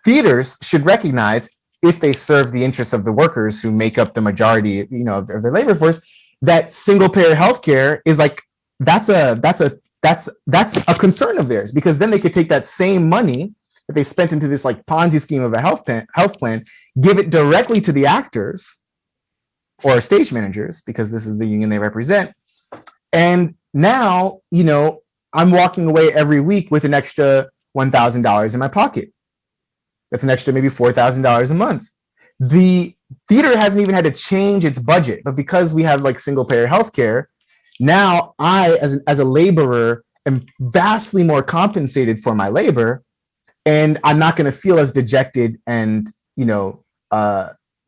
Theaters should recognize, if they serve the interests of the workers who make up the majority, of their labor force, that single payer healthcare is like, that's a concern of theirs, because then they could take that same money that they spent into this like Ponzi scheme of a health plan, give it directly to the actors or stage managers, because this is the union they represent. And now, I'm walking away every week with an extra $1,000 in my pocket. That's an extra maybe $4,000 a month. The theater hasn't even had to change its budget, but because we have like single payer healthcare, now I, as a laborer, am vastly more compensated for my labor, and I'm not going to feel as dejected and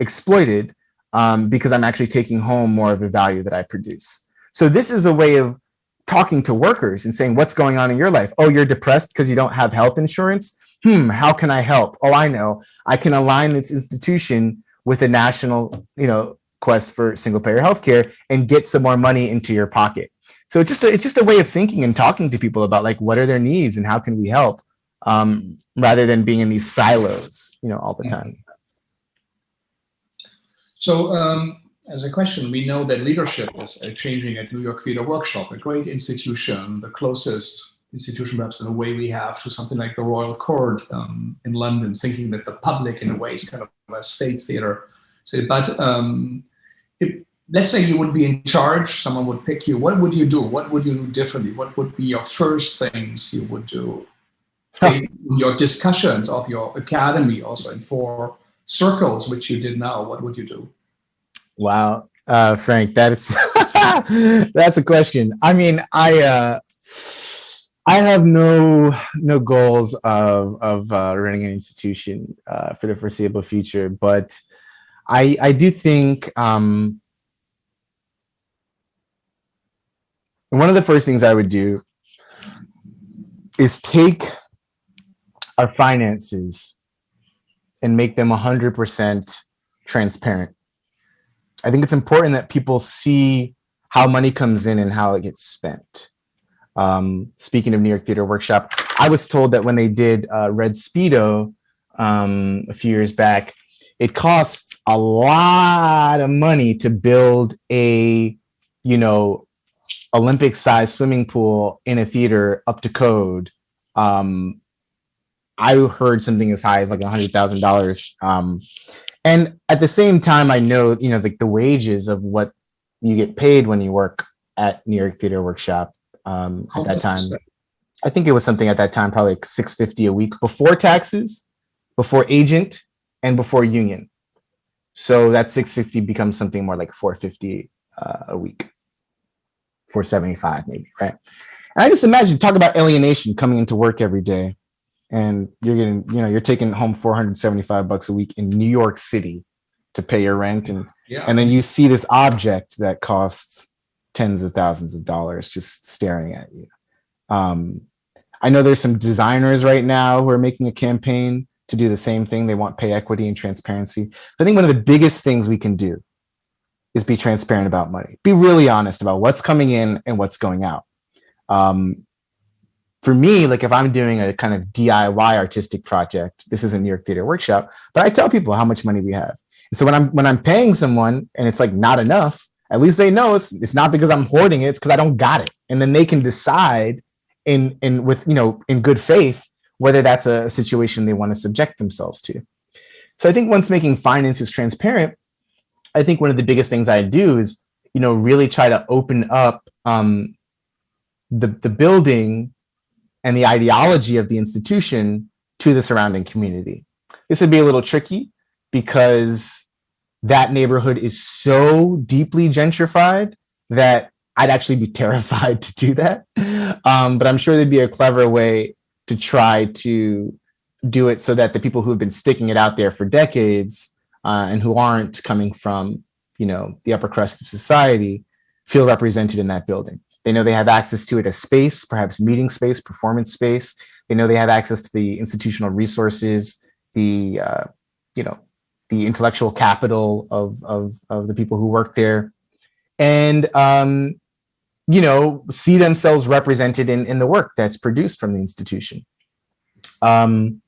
exploited, because I'm actually taking home more of the value that I produce. So this is a way of talking to workers and saying, what's going on in your life? Oh, you're depressed because you don't have health insurance? How can I help? Oh, I know. I can align this institution with a national, quest for single payer healthcare and get some more money into your pocket. So it's just a way of thinking and talking to people about like, what are their needs and how can we help, rather than being in these silos, all the time. So as a question, we know that leadership is changing at New York Theater Workshop, a great institution, the closest institution perhaps in a way we have to something like the Royal Court in London, thinking that the public in a way is kind of a state theater. So, but if, let's say you would be in charge, someone would pick you, what would you do? What would you do differently? What would be your first things you would do? In your discussions of your academy also, and for circles, which you did now, what would you do? Wow. Frank, that's that's a question. I mean, I have no goals of running an institution for the foreseeable future, but I do think one of the first things I would do is take our finances and make them 100% transparent. I think it's important that people see how money comes in and how it gets spent. Speaking of New York Theater Workshop, I was told that when they did Red Speedo a few years back, it costs a lot of money to build a, Olympic-sized swimming pool in a theater up to code. I heard something as high as like $100,000. And at the same time, I know, like the wages of what you get paid when you work at New York Theater Workshop at that time. I think it was something at that time, probably like $650 a week before taxes, before agent, and before union. So that $650 becomes something more like $450 a week, $475 maybe, right? And I just imagine, talk about alienation, coming into work every day, and you're getting, you're taking home $475 a week in New York City to pay your rent, and then you see this object that costs tens of thousands of dollars just staring at you. I know there's some designers right now who are making a campaign to do the same thing. They want pay equity and transparency. I think one of the biggest things we can do is be transparent about money. Be really honest about what's coming in and what's going out. For me, like if I'm doing a kind of DIY artistic project, this is a New York Theater Workshop, but I tell people how much money we have. And so when I'm paying someone and it's like not enough, at least they know it's not because I'm hoarding it, it's because I don't got it. And then they can decide in good faith whether that's a situation they want to subject themselves to. So I think once making finances transparent, I think one of the biggest things I do is, really try to open up the building and the ideology of the institution to the surrounding community. This would be a little tricky because that neighborhood is so deeply gentrified that I'd actually be terrified to do that. But I'm sure there'd be a clever way to try to do it so that the people who have been sticking it out there for decades and who aren't coming from, the upper crust of society feel represented in that building. They know they have access to it as space, perhaps meeting space, performance space. They know they have access to the institutional resources, the intellectual capital of the people who work there, and see themselves represented in the work that's produced from the institution. What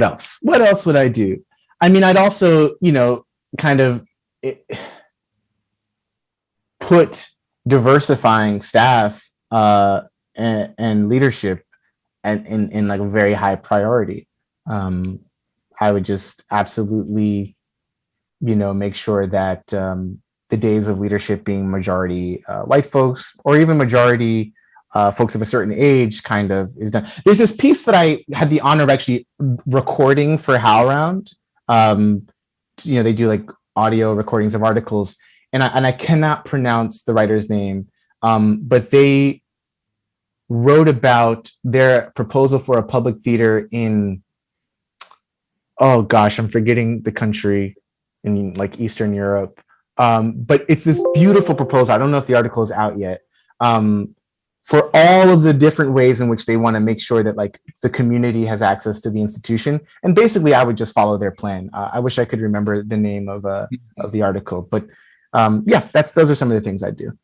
else? What else would I do? I mean, I'd also, kind of put diversifying staff and leadership in like a very high priority. I would just absolutely, make sure that the days of leadership being majority white folks or even majority folks of a certain age kind of is done. There's this piece that I had the honor of actually recording for HowlRound. They do like audio recordings of articles, and I cannot pronounce the writer's name, but they wrote about their proposal for a public theater in, oh gosh, I'm forgetting the country, in like Eastern Europe. But it's this beautiful proposal. I don't know if the article is out yet. For all of the different ways in which they want to make sure that like the community has access to the institution. And basically I would just follow their plan. I wish I could remember the name of the article, but those are some of the things I do.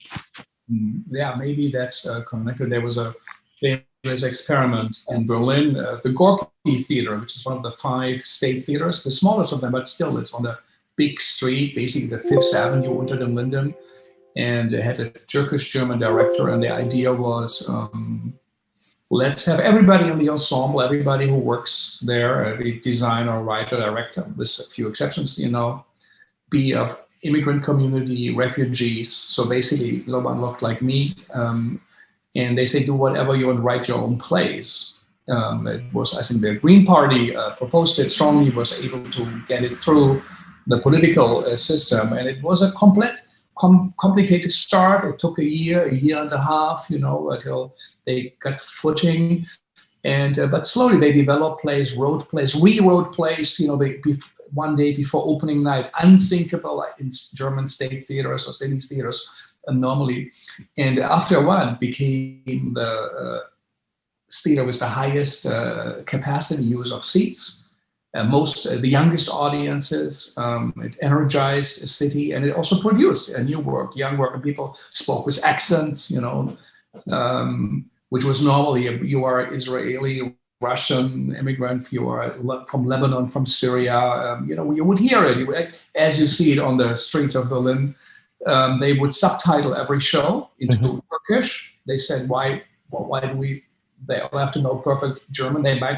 Yeah, maybe that's connected. There was a famous experiment in Berlin, the Gorky Theater, which is one of the 5 state theaters, the smallest of them, but still it's on the big street, basically the 5th Avenue unter den Linden. And it had a Turkish-German director, and the idea was, let's have everybody in the ensemble, everybody who works there, every designer, writer, director, with a few exceptions, be of immigrant community, refugees. So basically, no one looked like me. And they say, do whatever you want, write your own plays. It was, I think, the Green Party proposed it strongly, was able to get it through. the political system. And it was a complicated start. It took a year and a half, until they got footing. And but slowly they developed plays, wrote plays, rewrote plays. One day before opening night, unthinkable in German state theaters or city theaters normally. And after a while, it became the theater with the highest capacity use of seats. The youngest audiences. It energized a city, and it also produced a new work, young work, and people spoke with accents, which was normally you are Israeli, Russian immigrant, you are from Lebanon, from Syria. You would hear it as you see it on the streets of Berlin. They would subtitle every show into Turkish. They said, why do they all have to know perfect German? They might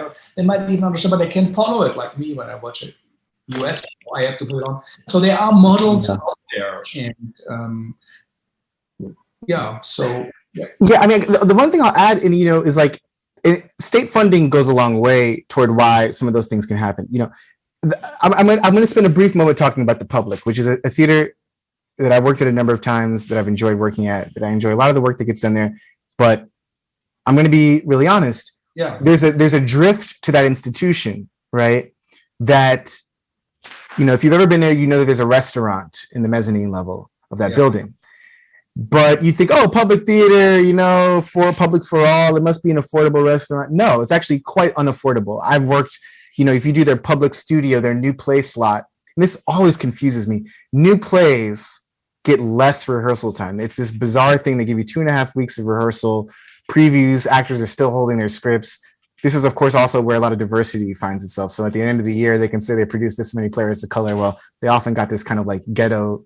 even understand, but they can't follow it like me when I watch it. US, I have to put it on. So there are models out there, and so. Yeah, I mean, the one thing I'll add, is like state funding goes a long way toward why some of those things can happen. I'm going to spend a brief moment talking about the Public, which is a theater that I've worked at a number of times, that I've enjoyed working at, that I enjoy a lot of the work that gets done there. But I'm going to be really honest. Yeah, there's a drift to that institution, right? That, if you've ever been there, that there's a restaurant in the mezzanine level of that building. But you think, public theater, public for all, it must be an affordable restaurant. No, it's actually quite unaffordable. I've worked, if you do their public studio, their new play slot, and this always confuses me. New plays get less rehearsal time. It's this bizarre thing. They give you 2.5 weeks of rehearsal, previews, actors are still holding their scripts. This is, of course, also where a lot of diversity finds itself. So at the end of the year, they can say they produced this many playwrights of color. Well, they often got this kind of like ghettofied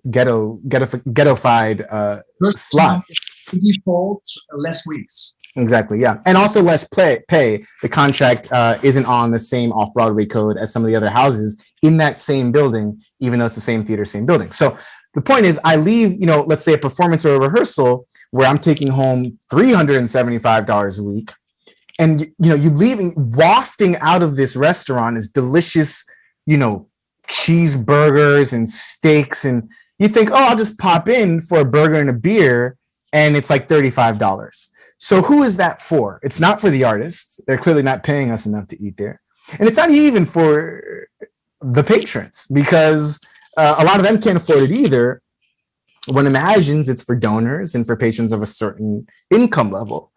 slot. Defaults less weeks. Exactly, yeah. And also less pay. The contract isn't on the same off-Broadway code as some of the other houses in that same building, even though it's the same theater, same building. So the point is, I leave, let's say a performance or a rehearsal where I'm taking home $375 a week. And, you leaving, wafting out of this restaurant is delicious, cheeseburgers and steaks. And you think, I'll just pop in for a burger and a beer. And it's like $35. So who is that for? It's not for the artists. They're clearly not paying us enough to eat there. And it's not even for the patrons, because a lot of them can't afford it either. One imagines it's for donors and for patrons of a certain income level.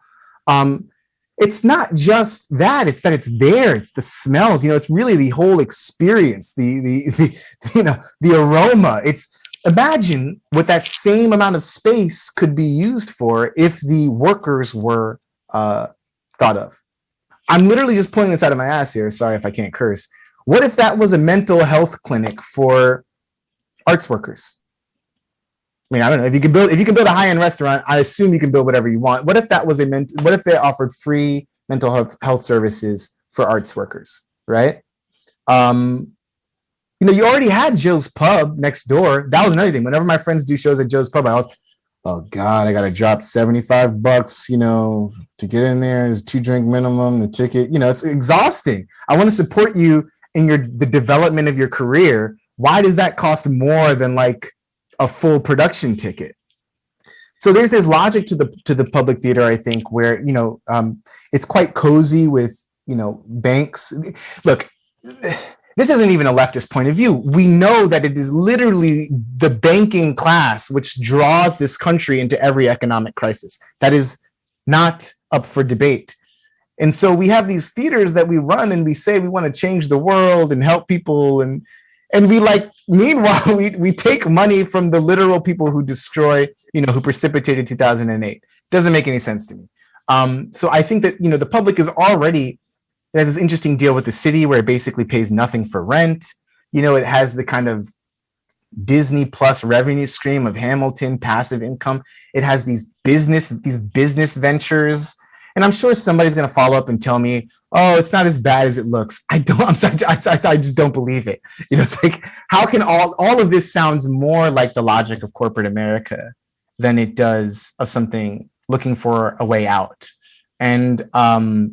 It's not just that; it's that it's there. It's the smells. It's really the whole experience. The aroma. Imagine what that same amount of space could be used for if the workers were thought of. I'm literally just pulling this out of my ass here. Sorry if I can't curse. What if that was a mental health clinic for arts workers? I mean, I don't know. If you can build a high-end restaurant, I assume you can build whatever you want. What if that was what if they offered free mental health services for arts workers, right? You already had Joe's Pub next door. That was another thing. Whenever my friends do shows at Joe's Pub, I was, oh God, I gotta drop $75, to get in there. There's 2-drink minimum, the ticket. It's exhausting. I want to support you in the development of your career. Why does that cost more than like a full production ticket? So there's this logic to the public theater, I think, where it's quite cozy with banks. Look, this isn't even a leftist point of view. We know that it is literally the banking class which draws this country into every economic crisis. That is not up for debate. And so we have these theaters that we run and we say we want to change the world and help people, and we meanwhile we take money from the literal people who destroy, who precipitated 2008. Doesn't make any sense to me. So I think that the public is already, it has this interesting deal with the city where it basically pays nothing for rent. It has the kind of Disney Plus revenue stream of Hamilton, passive income. It has these business ventures. And I'm sure somebody's going to follow up and tell me, oh, it's not as bad as it looks. I just don't believe it. It's like, how can all of this sounds more like the logic of corporate America than it does of something looking for a way out. And I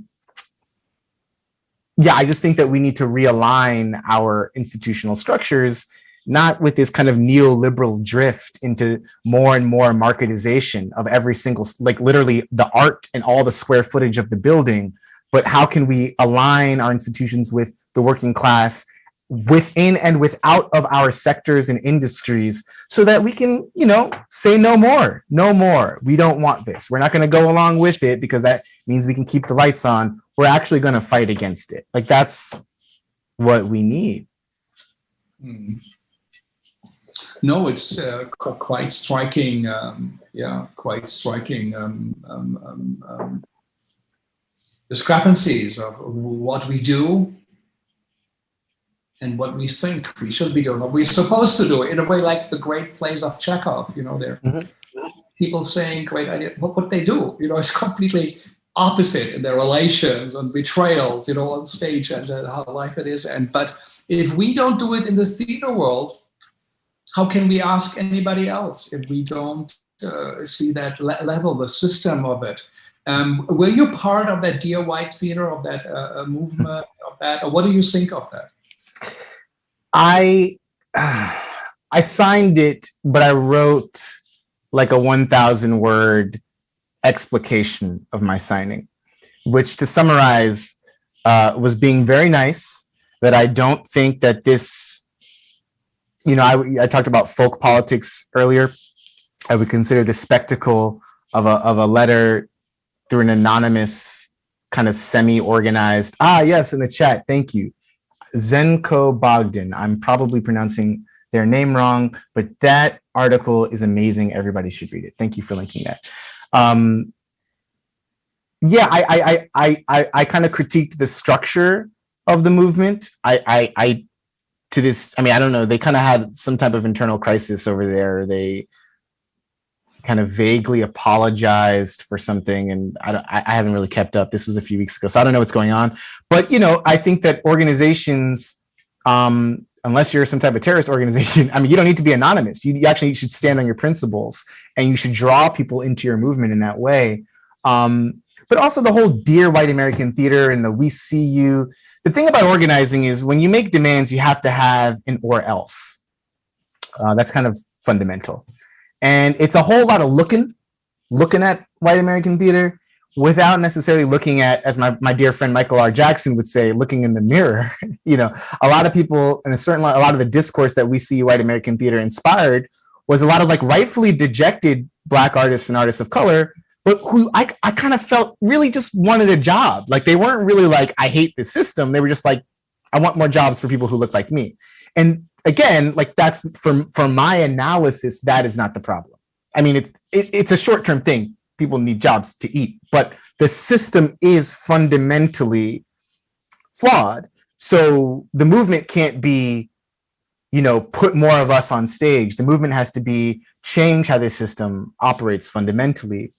just think that we need to realign our institutional structures not with this kind of neoliberal drift into more and more marketization of every single, like literally the art and all the square footage of the building, but how can we align our institutions with the working class within and without of our sectors and industries so that we can, say no more, no more. We don't want this. We're not going to go along with it because that means we can keep the lights on. We're actually going to fight against it. Like that's what we need. No, it's quite striking. Discrepancies of what we do and what we think we should be doing, what we're supposed to do, in a way like the great plays of Chekhov. There are people saying great idea, but what they do, is completely opposite in their relations and betrayals, on stage and how life it is. But if we don't do it in the theater world, how can we ask anybody else if we don't see that level, the system of it? Were you part of that Dear White Theater, of that movement, of that? Or what do you think of that? I signed it, but I wrote like a 1,000 word explication of my signing, which, to summarize, was being very nice, that I don't think that this, I talked about folk politics earlier. I would consider the spectacle of a letter through an anonymous kind of semi-organized, yes, in the chat, thank you, Zenko Bogdan. I'm probably pronouncing their name wrong, but that article is amazing. Everybody should read it. Thank you for linking that. I kind of critiqued the structure of the movement. I don't know. They kind of had some type of internal crisis over there. They kind of vaguely apologized for something, and I haven't really kept up. This was a few weeks ago, so I don't know what's going on. But I think that organizations, unless you're some type of terrorist organization, you don't need to be anonymous. You actually should stand on your principles, and you should draw people into your movement in that way. But also the whole Dear White American Theater and the We See You. The thing about organizing is when you make demands, you have to have an or else. That's kind of fundamental. And it's a whole lot of looking at white American theater without necessarily looking at, as my dear friend Michael R. Jackson would say, looking in the mirror. A lot of people, and a lot of the discourse that we see white American theater inspired was a lot of like rightfully dejected Black artists and artists of color, but who I kind of felt really just wanted a job. Like they weren't really like, I hate the system. They were just like, I want more jobs for people who look like me. And again, like that's for my analysis, that is not the problem. It's a short-term thing. People need jobs to eat, but the system is fundamentally flawed. So the movement can't be, put more of us on stage. The movement has to be change how the system operates fundamentally.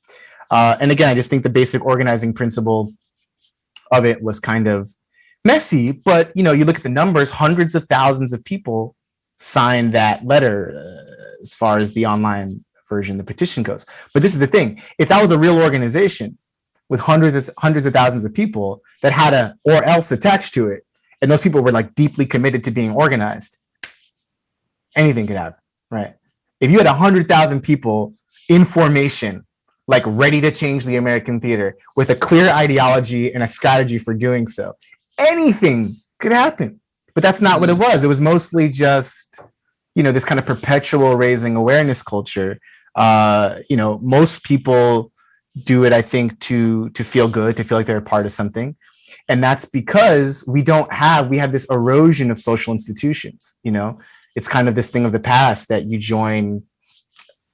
And again, I just think the basic organizing principle of it was kind of messy, but you look at the numbers, hundreds of thousands of people signed that letter as far as the online version, the petition goes. But this is the thing. If that was a real organization with hundreds of thousands of people that had a or else attached to it, and those people were like deeply committed to being organized, anything could happen, right? If you had 100,000 people in formation, like ready to change the American theater with a clear ideology and a strategy for doing so, anything could happen. But that's not what it was. It was mostly just, this kind of perpetual raising awareness culture. Most people do it, I think, to feel good, to feel like they're a part of something. And that's because we have this erosion of social institutions. It's kind of this thing of the past that you join,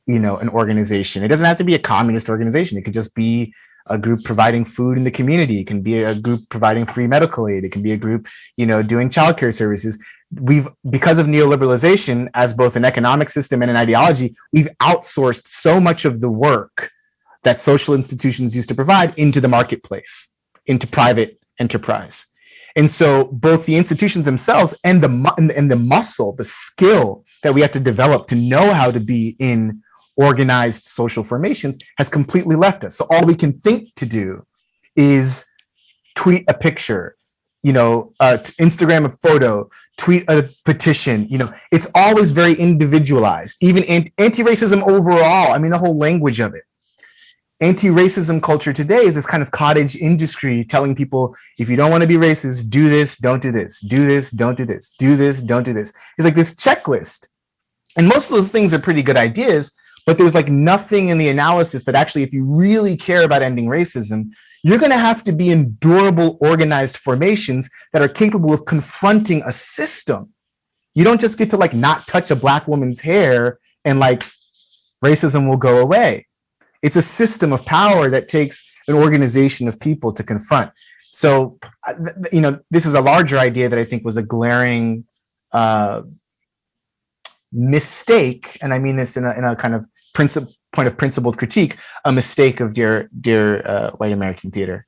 an organization. It doesn't have to be a communist organization. It could just be a group providing food in the community. It can be a group providing free medical aid. It can be a group, doing childcare services. Because of neoliberalization, as both an economic system and an ideology, we've outsourced so much of the work that social institutions used to provide into the marketplace, into private enterprise. And so both the institutions themselves and the muscle, the skill that we have to develop to know how to be in organized social formations has completely left us. So all we can think to do is tweet a picture, Instagram a photo, tweet a petition. It's always very individualized. Even anti-racism overall. I mean, the whole language of it. Anti-racism culture today is this kind of cottage industry telling people, if you don't want to be racist, do this, don't do this, do this, don't do this, do this, don't do this. It's like this checklist. And most of those things are pretty good ideas, but there's like nothing in the analysis that actually, if you really care about ending racism, you're going to have to be in durable, organized formations that are capable of confronting a system. You don't just get to like not touch a Black woman's hair and like racism will go away. It's a system of power that takes an organization of people to confront. So, this is a larger idea that I think was a glaring mistake, and I mean this in a kind of point of principled critique, a mistake of dear white American theater.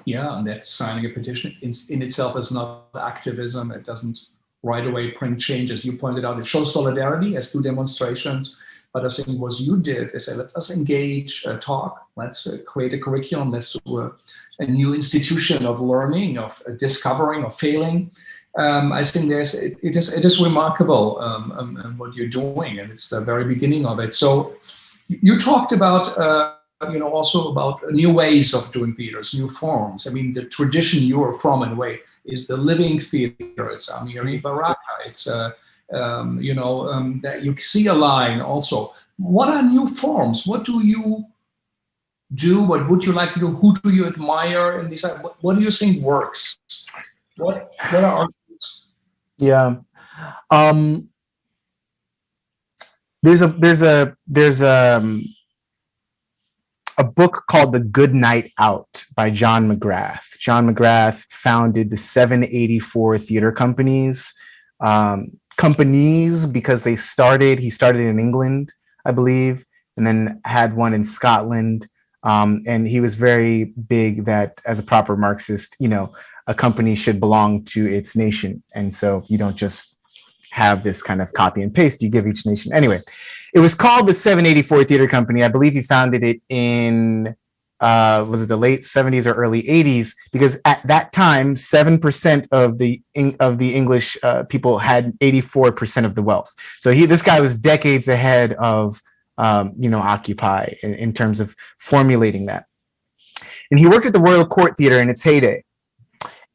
Yeah, and that signing a petition in itself is not activism. It doesn't right away bring change, as you pointed out. It shows solidarity, as do demonstrations. But I think what you did is say, let's engage, talk, let's create a curriculum, let's do a new institution of learning, of discovering, of failing. I think it is remarkable what you're doing, and it's the very beginning of it. So you talked about, also about new ways of doing theaters, new forms. I mean, the tradition you are from, in a way, is the living theater. It's Amiri Baraka. It's that you see a line also. What are new forms? What do you do? What would you like to do? Who do you admire in these? What do you think works? What are arguments? Yeah. There's a book called The Good Night Out by John Mcgrath. John Mcgrath founded the 784 theater companies. Because he started in England, I believe, and then had one in Scotland. And he was very big that, as a proper Marxist, a company should belong to its nation. And so you don't just have this kind of copy and paste, you give each nation. Anyway, it was called the 784 Theater Company. I believe he founded it in, was it the late 70s or early 80s? Because at that time, 7% of the English people had 84% of the wealth. So this guy was decades ahead of, Occupy in terms of formulating that. And he worked at the Royal Court Theatre in its heyday.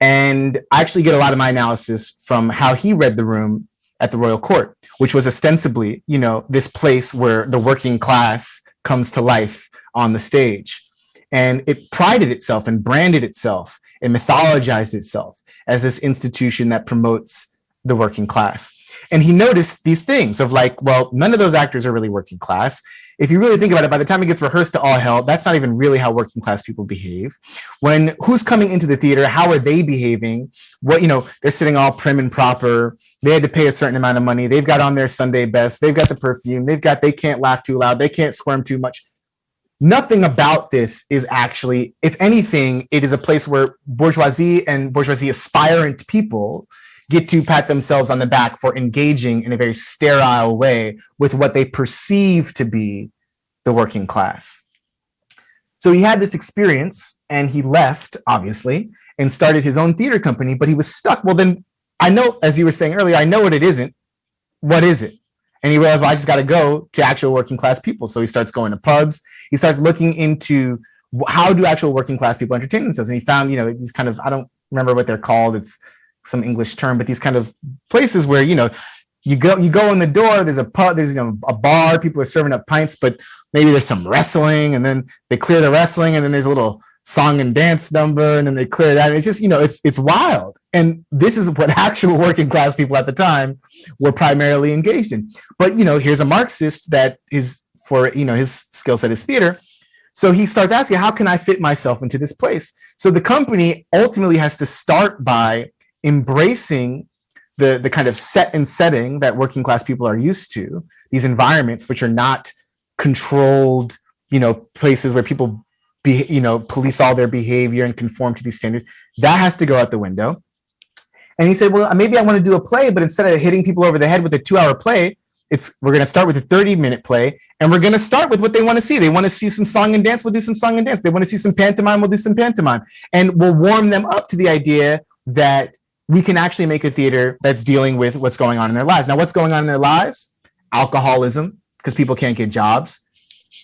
And I actually get a lot of my analysis from how he read the room at the Royal Court, which was ostensibly, this place where the working class comes to life on the stage. And it prided itself and branded itself and mythologized itself as this institution that promotes the working class. And he noticed these things of like, well, none of those actors are really working class. If you really think about it, by the time it gets rehearsed to all hell, that's not even really how working class people behave. Who's coming into the theater? How are they behaving? They're sitting all prim and proper. They had to pay a certain amount of money. They've got on their Sunday best. They've got the perfume. They can't laugh too loud. They can't squirm too much. Nothing about this is actually, if anything, it is a place where bourgeoisie and bourgeoisie aspirant people get to pat themselves on the back for engaging in a very sterile way with what they perceive to be the working class. So he had this experience and he left, obviously, and started his own theater company, but he was stuck. Well, then I know, as you were saying earlier, I know what it isn't. What is it? And he realized, well, I just got to go to actual working class people. So he starts going to pubs. He starts looking into how do actual working class people entertain themselves. And he found, these kind of, I don't remember what they're called. It's some English term, but these kind of places where, you go in the door, there's a pub, there's, a bar, people are serving up pints, but maybe there's some wrestling and then they clear the wrestling and then there's a little song and dance number and then they clear that. And it's just, it's wild. And this is what actual working class people at the time were primarily engaged in. But, here's a Marxist that is for, his skill set is theater. So he starts asking, how can I fit myself into this place? So the company ultimately has to start by embracing the kind of set and setting that working class people are used to, these environments which are not controlled, places where people police all their behavior and conform to these standards. That has to go out the window. And he said, well, maybe I want to do a play, but instead of hitting people over the head with a 2-hour play, we're going to start with a 30-minute play, and we're going to start with what they want to see. They want to see some song and dance, we'll do some song and dance. They want to see some pantomime, we'll do some pantomime. And we'll warm them up to the idea that we can actually make a theater that's dealing with what's going on in their lives. Now, what's going on in their lives? Alcoholism, because people can't get jobs.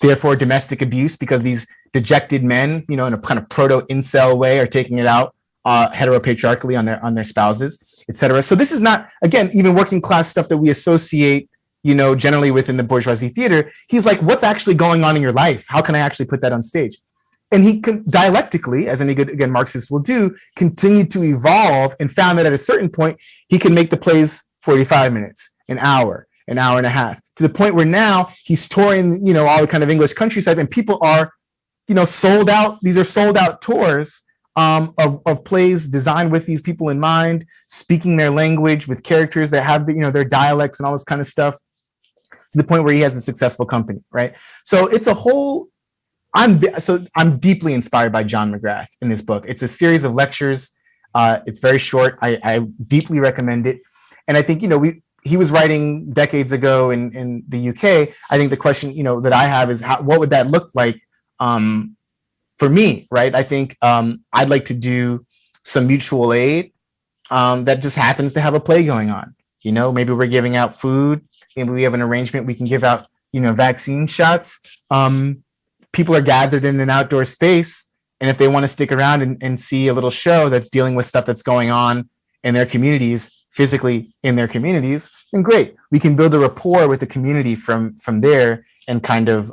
Therefore, domestic abuse, because these dejected men, in a kind of proto-incel way, are taking it out heteropatriarchally on their spouses, etc. So this is not, again, even working class stuff that we associate, generally within the bourgeoisie theater. He's like, what's actually going on in your life? How can I actually put that on stage? And he can dialectically, as any good, again, Marxist will do, continue to evolve, and found that at a certain point, he can make the plays 45 minutes, an hour and a half, to the point where now he's touring, all the kind of English countrysides, and people are, sold out. These are sold out tours of plays designed with these people in mind, speaking their language with characters that have, their dialects and all this kind of stuff, to the point where he has a successful company, right? So it's a whole. I'm deeply inspired by John Mcgrath in this book. It's a series of lectures. It's very short. I deeply recommend it. And I think, he was writing decades ago in the UK. I think the question, that I have is what would that look like for me, right? I think I'd like to do some mutual aid that just happens to have a play going on. Maybe we're giving out food. Maybe we have an arrangement. We can give out, vaccine shots. People are gathered in an outdoor space, and if they want to stick around and see a little show that's dealing with stuff that's going on in their communities, physically in their communities, then great. We can build a rapport with the community from there, and kind of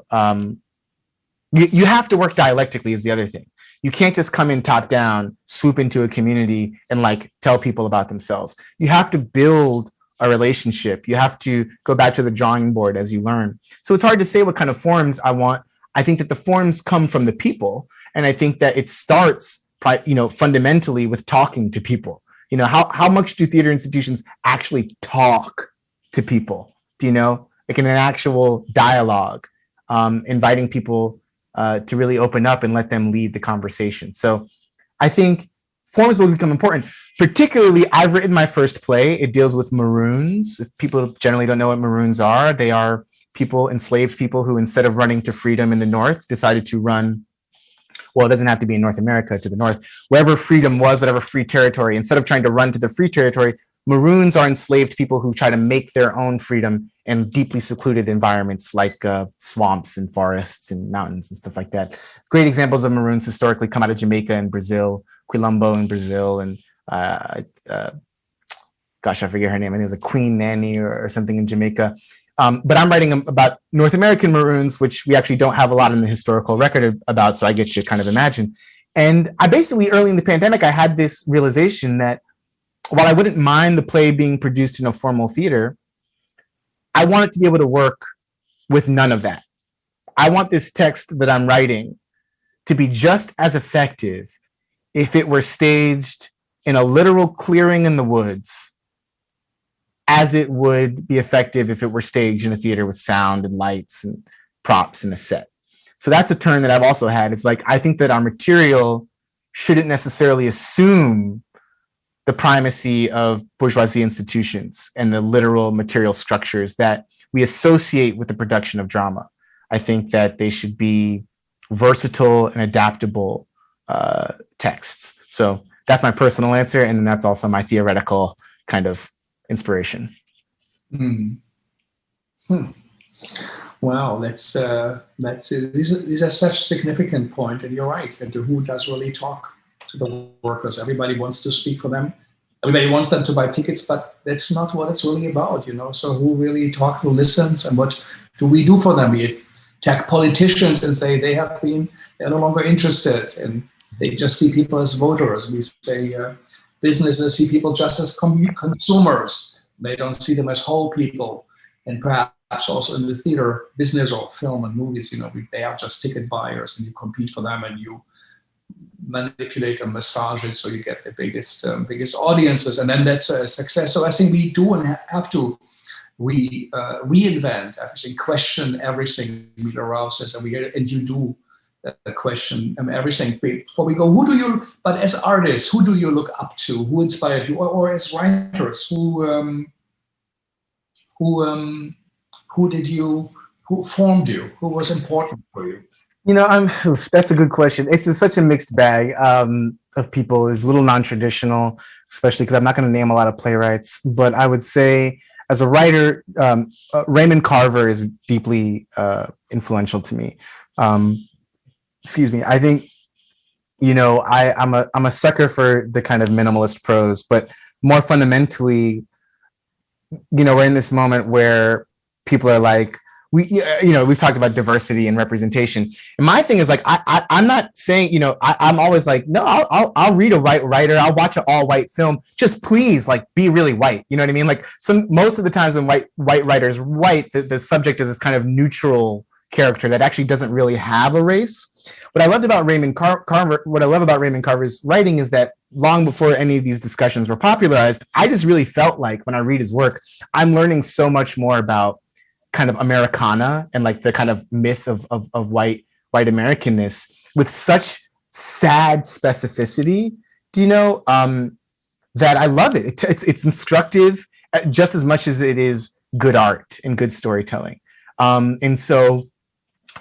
you have to work dialectically is the other thing. You can't just come in top down, swoop into a community and tell people about themselves. You have to build a relationship. You have to go back to the drawing board as you learn. So it's hard to say what kind of forms I want. I think that the forms come from the people, and I think that it starts, fundamentally with talking to people. How much do theater institutions actually talk to people? In an actual dialogue, inviting people to really open up and let them lead the conversation. So I think forms will become important. Particularly, I've written my first play. It deals with Maroons. If people generally don't know what Maroons are, they are enslaved people who, instead of running to freedom in the North, decided to run, well, it doesn't have to be in North America, to the North, wherever freedom was, whatever free territory. Instead of trying to run to the free territory, Maroons are enslaved people who try to make their own freedom in deeply secluded environments like swamps and forests and mountains and stuff like that. Great examples of Maroons historically come out of Jamaica and Brazil, Quilombo in Brazil, and gosh, I forget her name. I think it was a Queen Nanny or something in Jamaica. But I'm writing about North American Maroons, which we actually don't have a lot in the historical record about, so I get to kind of imagine. And I basically, early in the pandemic, I had this realization that while I wouldn't mind the play being produced in a formal theater, I want it to be able to work with none of that. I want this text that I'm writing to be just as effective if it were staged in a literal clearing in the woods as it would be effective if it were staged in a theater with sound and lights and props and a set. So that's a turn that I've also had. It's like, I think that our material shouldn't necessarily assume the primacy of bourgeoisie institutions and the literal material structures that we associate with the production of drama. I think that they should be versatile and adaptable texts. So that's my personal answer. And then that's also my theoretical kind of inspiration. Wow, that's these are such significant point, and you're right. And who does really talk to the workers? Everybody wants to speak for them. Everybody wants them to buy tickets, but that's not what it's really about, So who really talks, who listens, and what do we do for them? We attack politicians and say they're no longer interested, and they just see people as voters. We say businesses see people just as consumers. They don't see them as whole people. And perhaps also in the theater, business or film and movies, they are just ticket buyers, and you compete for them and you manipulate and massage it so you get the biggest audiences, and then that's a success. So I think we do and have to reinvent everything, question everything. Mila Rouse says, and you do question everything before we go. But as artists, who do you look up to? Who inspired you? Or as writers, who who formed you? Who was important for you? You know, that's a good question. It's such a mixed bag of people. It's a little non-traditional, especially because I'm not going to name a lot of playwrights. But I would say, as a writer, Raymond Carver is deeply influential to me. Excuse me. I think, you know, I'm a sucker for the kind of minimalist prose, but more fundamentally, you know, we're in this moment where people are like, we've talked about diversity and representation. And my thing is like, I'm not saying, you know, I'm always like, no, I'll read a white writer. I'll watch an all white film. Just please, like, be really white. You know what I mean? Like most of the times when white writers write, the subject is this kind of neutral character that actually doesn't really have a race. What I loved about Raymond Carver, what I love about Raymond Carver's writing is that long before any of these discussions were popularized, I just really felt like when I read his work, I'm learning so much more about kind of Americana and like the kind of myth of white Americanness with such sad specificity, do you know, that I love it. It's instructive just as much as it is good art and good storytelling. And so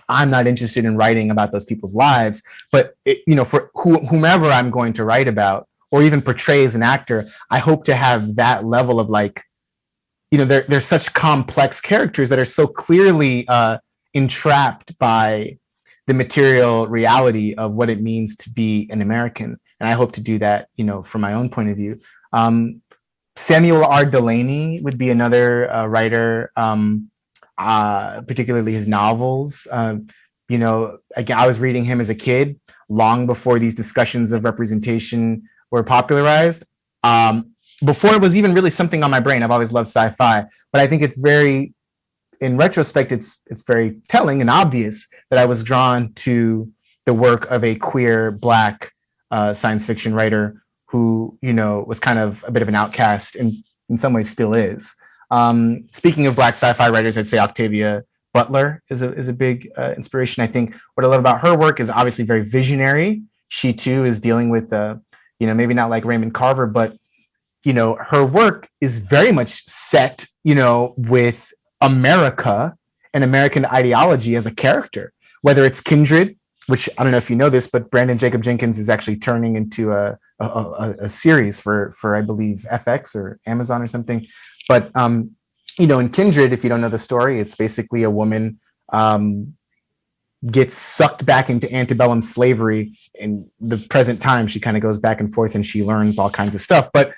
I'm not interested in writing about those people's lives, but you know, for whomever I'm going to write about or even portray as an actor, I hope to have that level of like, you know, they're such complex characters that are so clearly entrapped by the material reality of what it means to be an American. And I hope to do that, you know, from my own point of view. Samuel R. Delany would be another writer, particularly his novels. You know, again, I was reading him as a kid, long before these discussions of representation were popularized. Before it was even really something on my brain. I've always loved sci-fi, but I think it's very, in retrospect, it's very telling and obvious that I was drawn to the work of a queer Black science fiction writer who, you know, was kind of a bit of an outcast and in some ways still is. Speaking of Black sci-fi writers, I'd say Octavia Butler is a big inspiration. I think what I love about her work is obviously very visionary. She too is dealing with, you know, maybe not like Raymond Carver, but you know, her work is very much set, you know, with America and American ideology as a character, whether it's Kindred, which I don't know if you know this, but Brandon Jacob Jenkins is actually turning into a series for I believe FX or Amazon or something. But you know, in Kindred, if you don't know the story, it's basically a woman gets sucked back into antebellum slavery. In the present time, she kind of goes back and forth and she learns all kinds of stuff. But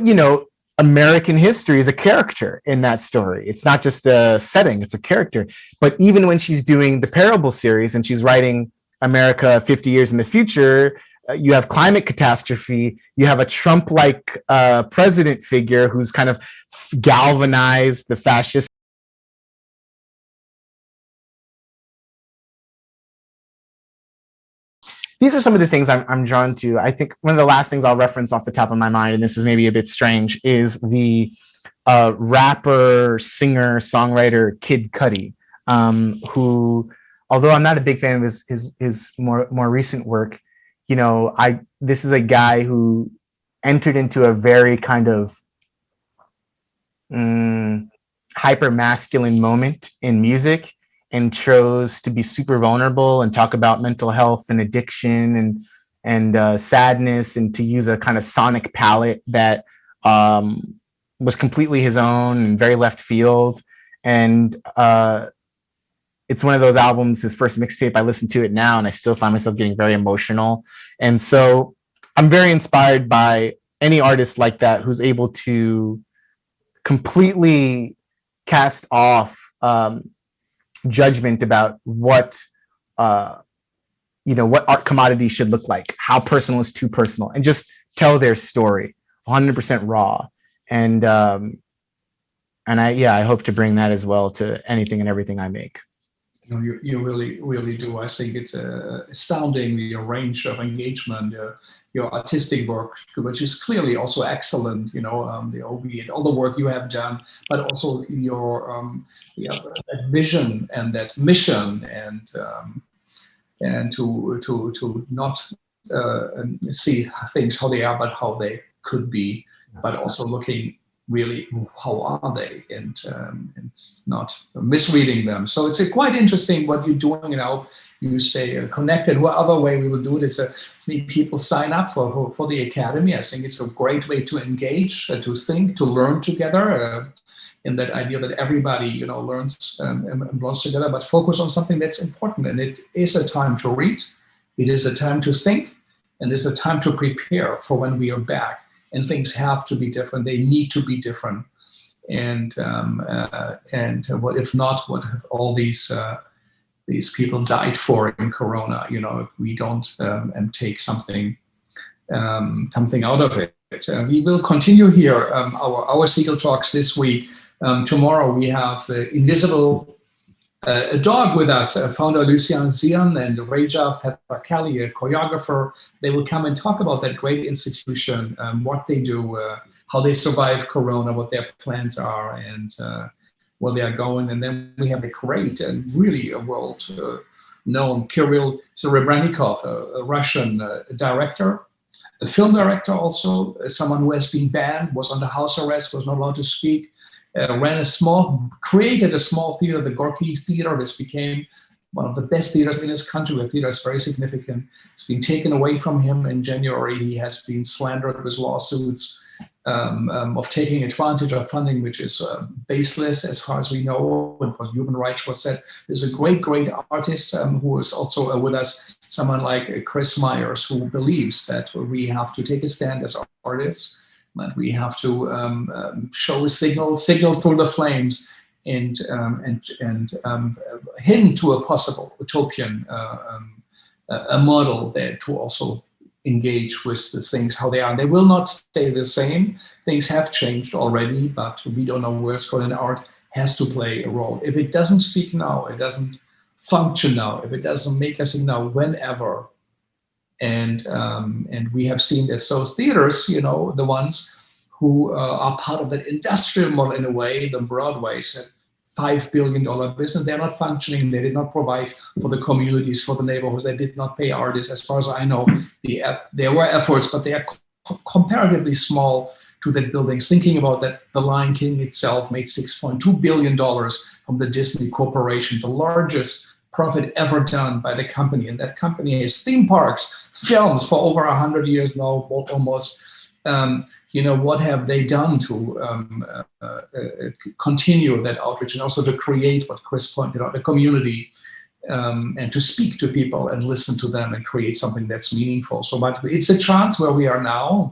you know, American history is a character in that story. It's not just a setting, it's a character. But even when she's doing the Parable series and she's writing America 50 years in the future, you have climate catastrophe, you have a Trump-like president figure who's kind of galvanized the fascist. These are some of the things I'm drawn to. I think one of the last things I'll reference off the top of my mind, and this is maybe a bit strange, is the rapper, singer, songwriter Kid Cudi, who, although I'm not a big fan of his more recent work, you know, this is a guy who entered into a very kind of hyper masculine moment in music and chose to be super vulnerable and talk about mental health and addiction and sadness, and to use a kind of sonic palette that was completely his own and very left field. And it's one of those albums, his first mixtape, I listen to it now and I still find myself getting very emotional. And so I'm very inspired by any artist like that who's able to completely cast off judgment about what you know, what art commodities should look like, how personal is too personal, and just tell their story 100% raw. And I hope to bring that as well to anything and everything I make. You really do. I think it's astounding, your range of engagement, your artistic work, which is clearly also excellent. You know, albeit all the work you have done, but also your that vision and that mission, and to not see things how they are, but how they could be, but also looking really how are they, and not misreading them. So it's quite interesting what you're doing, and how you stay connected. What other way we will do it is people sign up for the academy. I think it's a great way to engage, to think, to learn together. In that idea that everybody, learns and learns together, but focus on something that's important. And it is a time to read, it is a time to think, and it's a time to prepare for when we are back. And things have to be different; they need to be different. And what if not? What have all these people died for in Corona? If we don't take something out of it. We will continue here our Segal talks this week. Tomorrow we have Invisible a dog with us, founder Lucian Zion and Reja Fethakali, a choreographer. They will come and talk about that great institution, what they do, how they survive Corona, what their plans are, and where they are going. And then we have a great and really a world-known Curiel Cerribrandikov, a Russian director, a film director also, someone who has been banned, was under house arrest, was not allowed to speak. Created a small theater, the Gorky Theater. This became one of the best theaters in his country. The theater is very significant. It's been taken away from him in January. He has been slandered with lawsuits of taking advantage of funding, which is baseless as far as we know. And for human rights was said, there's a great artist who is also with us, someone like Chris Myers, who believes that we have to take a stand as artists. But we have to show a signal through the flames, and hint to a possible utopian a model there to also engage with the things how they are. They will not stay the same. Things have changed already, but we don't know where it's going. And art has to play a role. If it doesn't speak now, it doesn't function now. If it doesn't make us think now, whenever. And we have seen that. So theaters, the ones who are part of that industrial model in a way, the Broadway's a $5 billion business, they're not functioning. They did not provide for the communities, for the neighborhoods. They did not pay artists. As far as I know, there were efforts, but they are comparatively small to that buildings. Thinking about that, The Lion King itself made $6.2 billion from the Disney Corporation, the largest profit ever done by the company. And that company has theme parks, films for over 100 years now, almost. What have they done to continue that outreach, and also to create what Chris pointed out, a community, and to speak to people and listen to them and create something that's meaningful. So but it's a chance where we are now.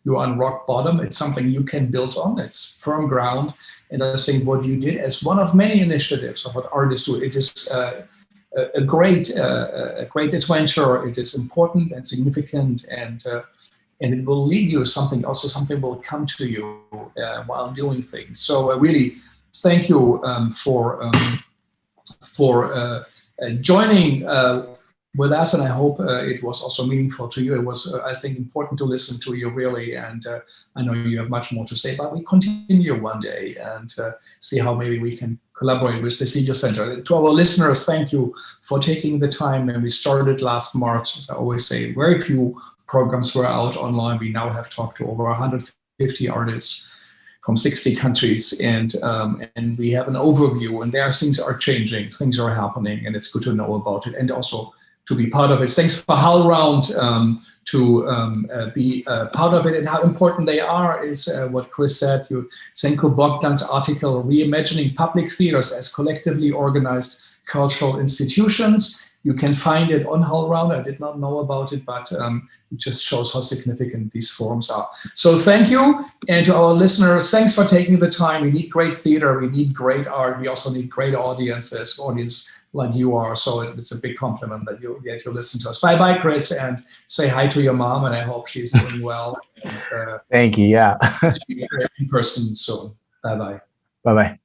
You're on rock bottom. It's something you can build on. It's firm ground. And I think what you did as one of many initiatives of what artists do, it is a great adventure. It is important and significant, and it will lead you to something. Also, something will come to you while doing things. So I really thank you for joining with us, and I hope it was also meaningful to you. It was, I think, important to listen to you, really, and I know you have much more to say, but we continue one day and see how maybe we can collaborate with the Segal Center. To our listeners, thank you for taking the time. And we started last March, as I always say, very few programs were out online. We now have talked to over 150 artists from 60 countries, and we have an overview, and there things are changing, things are happening, and it's good to know about it and also to be part of it. Thanks for HowlRound to be part of it, and how important they are is what Chris said. Senko Bogdan's article, Reimagining Public Theaters as Collectively Organized Cultural Institutions. You can find it on HowlRound. I did not know about it, but it just shows how significant these forums are. So thank you. And to our listeners, thanks for taking the time. We need great theater. We need great art. We also need great audiences, audience like you are. So it's a big compliment that you listen to us. Bye-bye, Chris, and say hi to your mom, and I hope she's doing well. And, thank you, yeah. she'll be in person soon. Bye-bye. Bye-bye.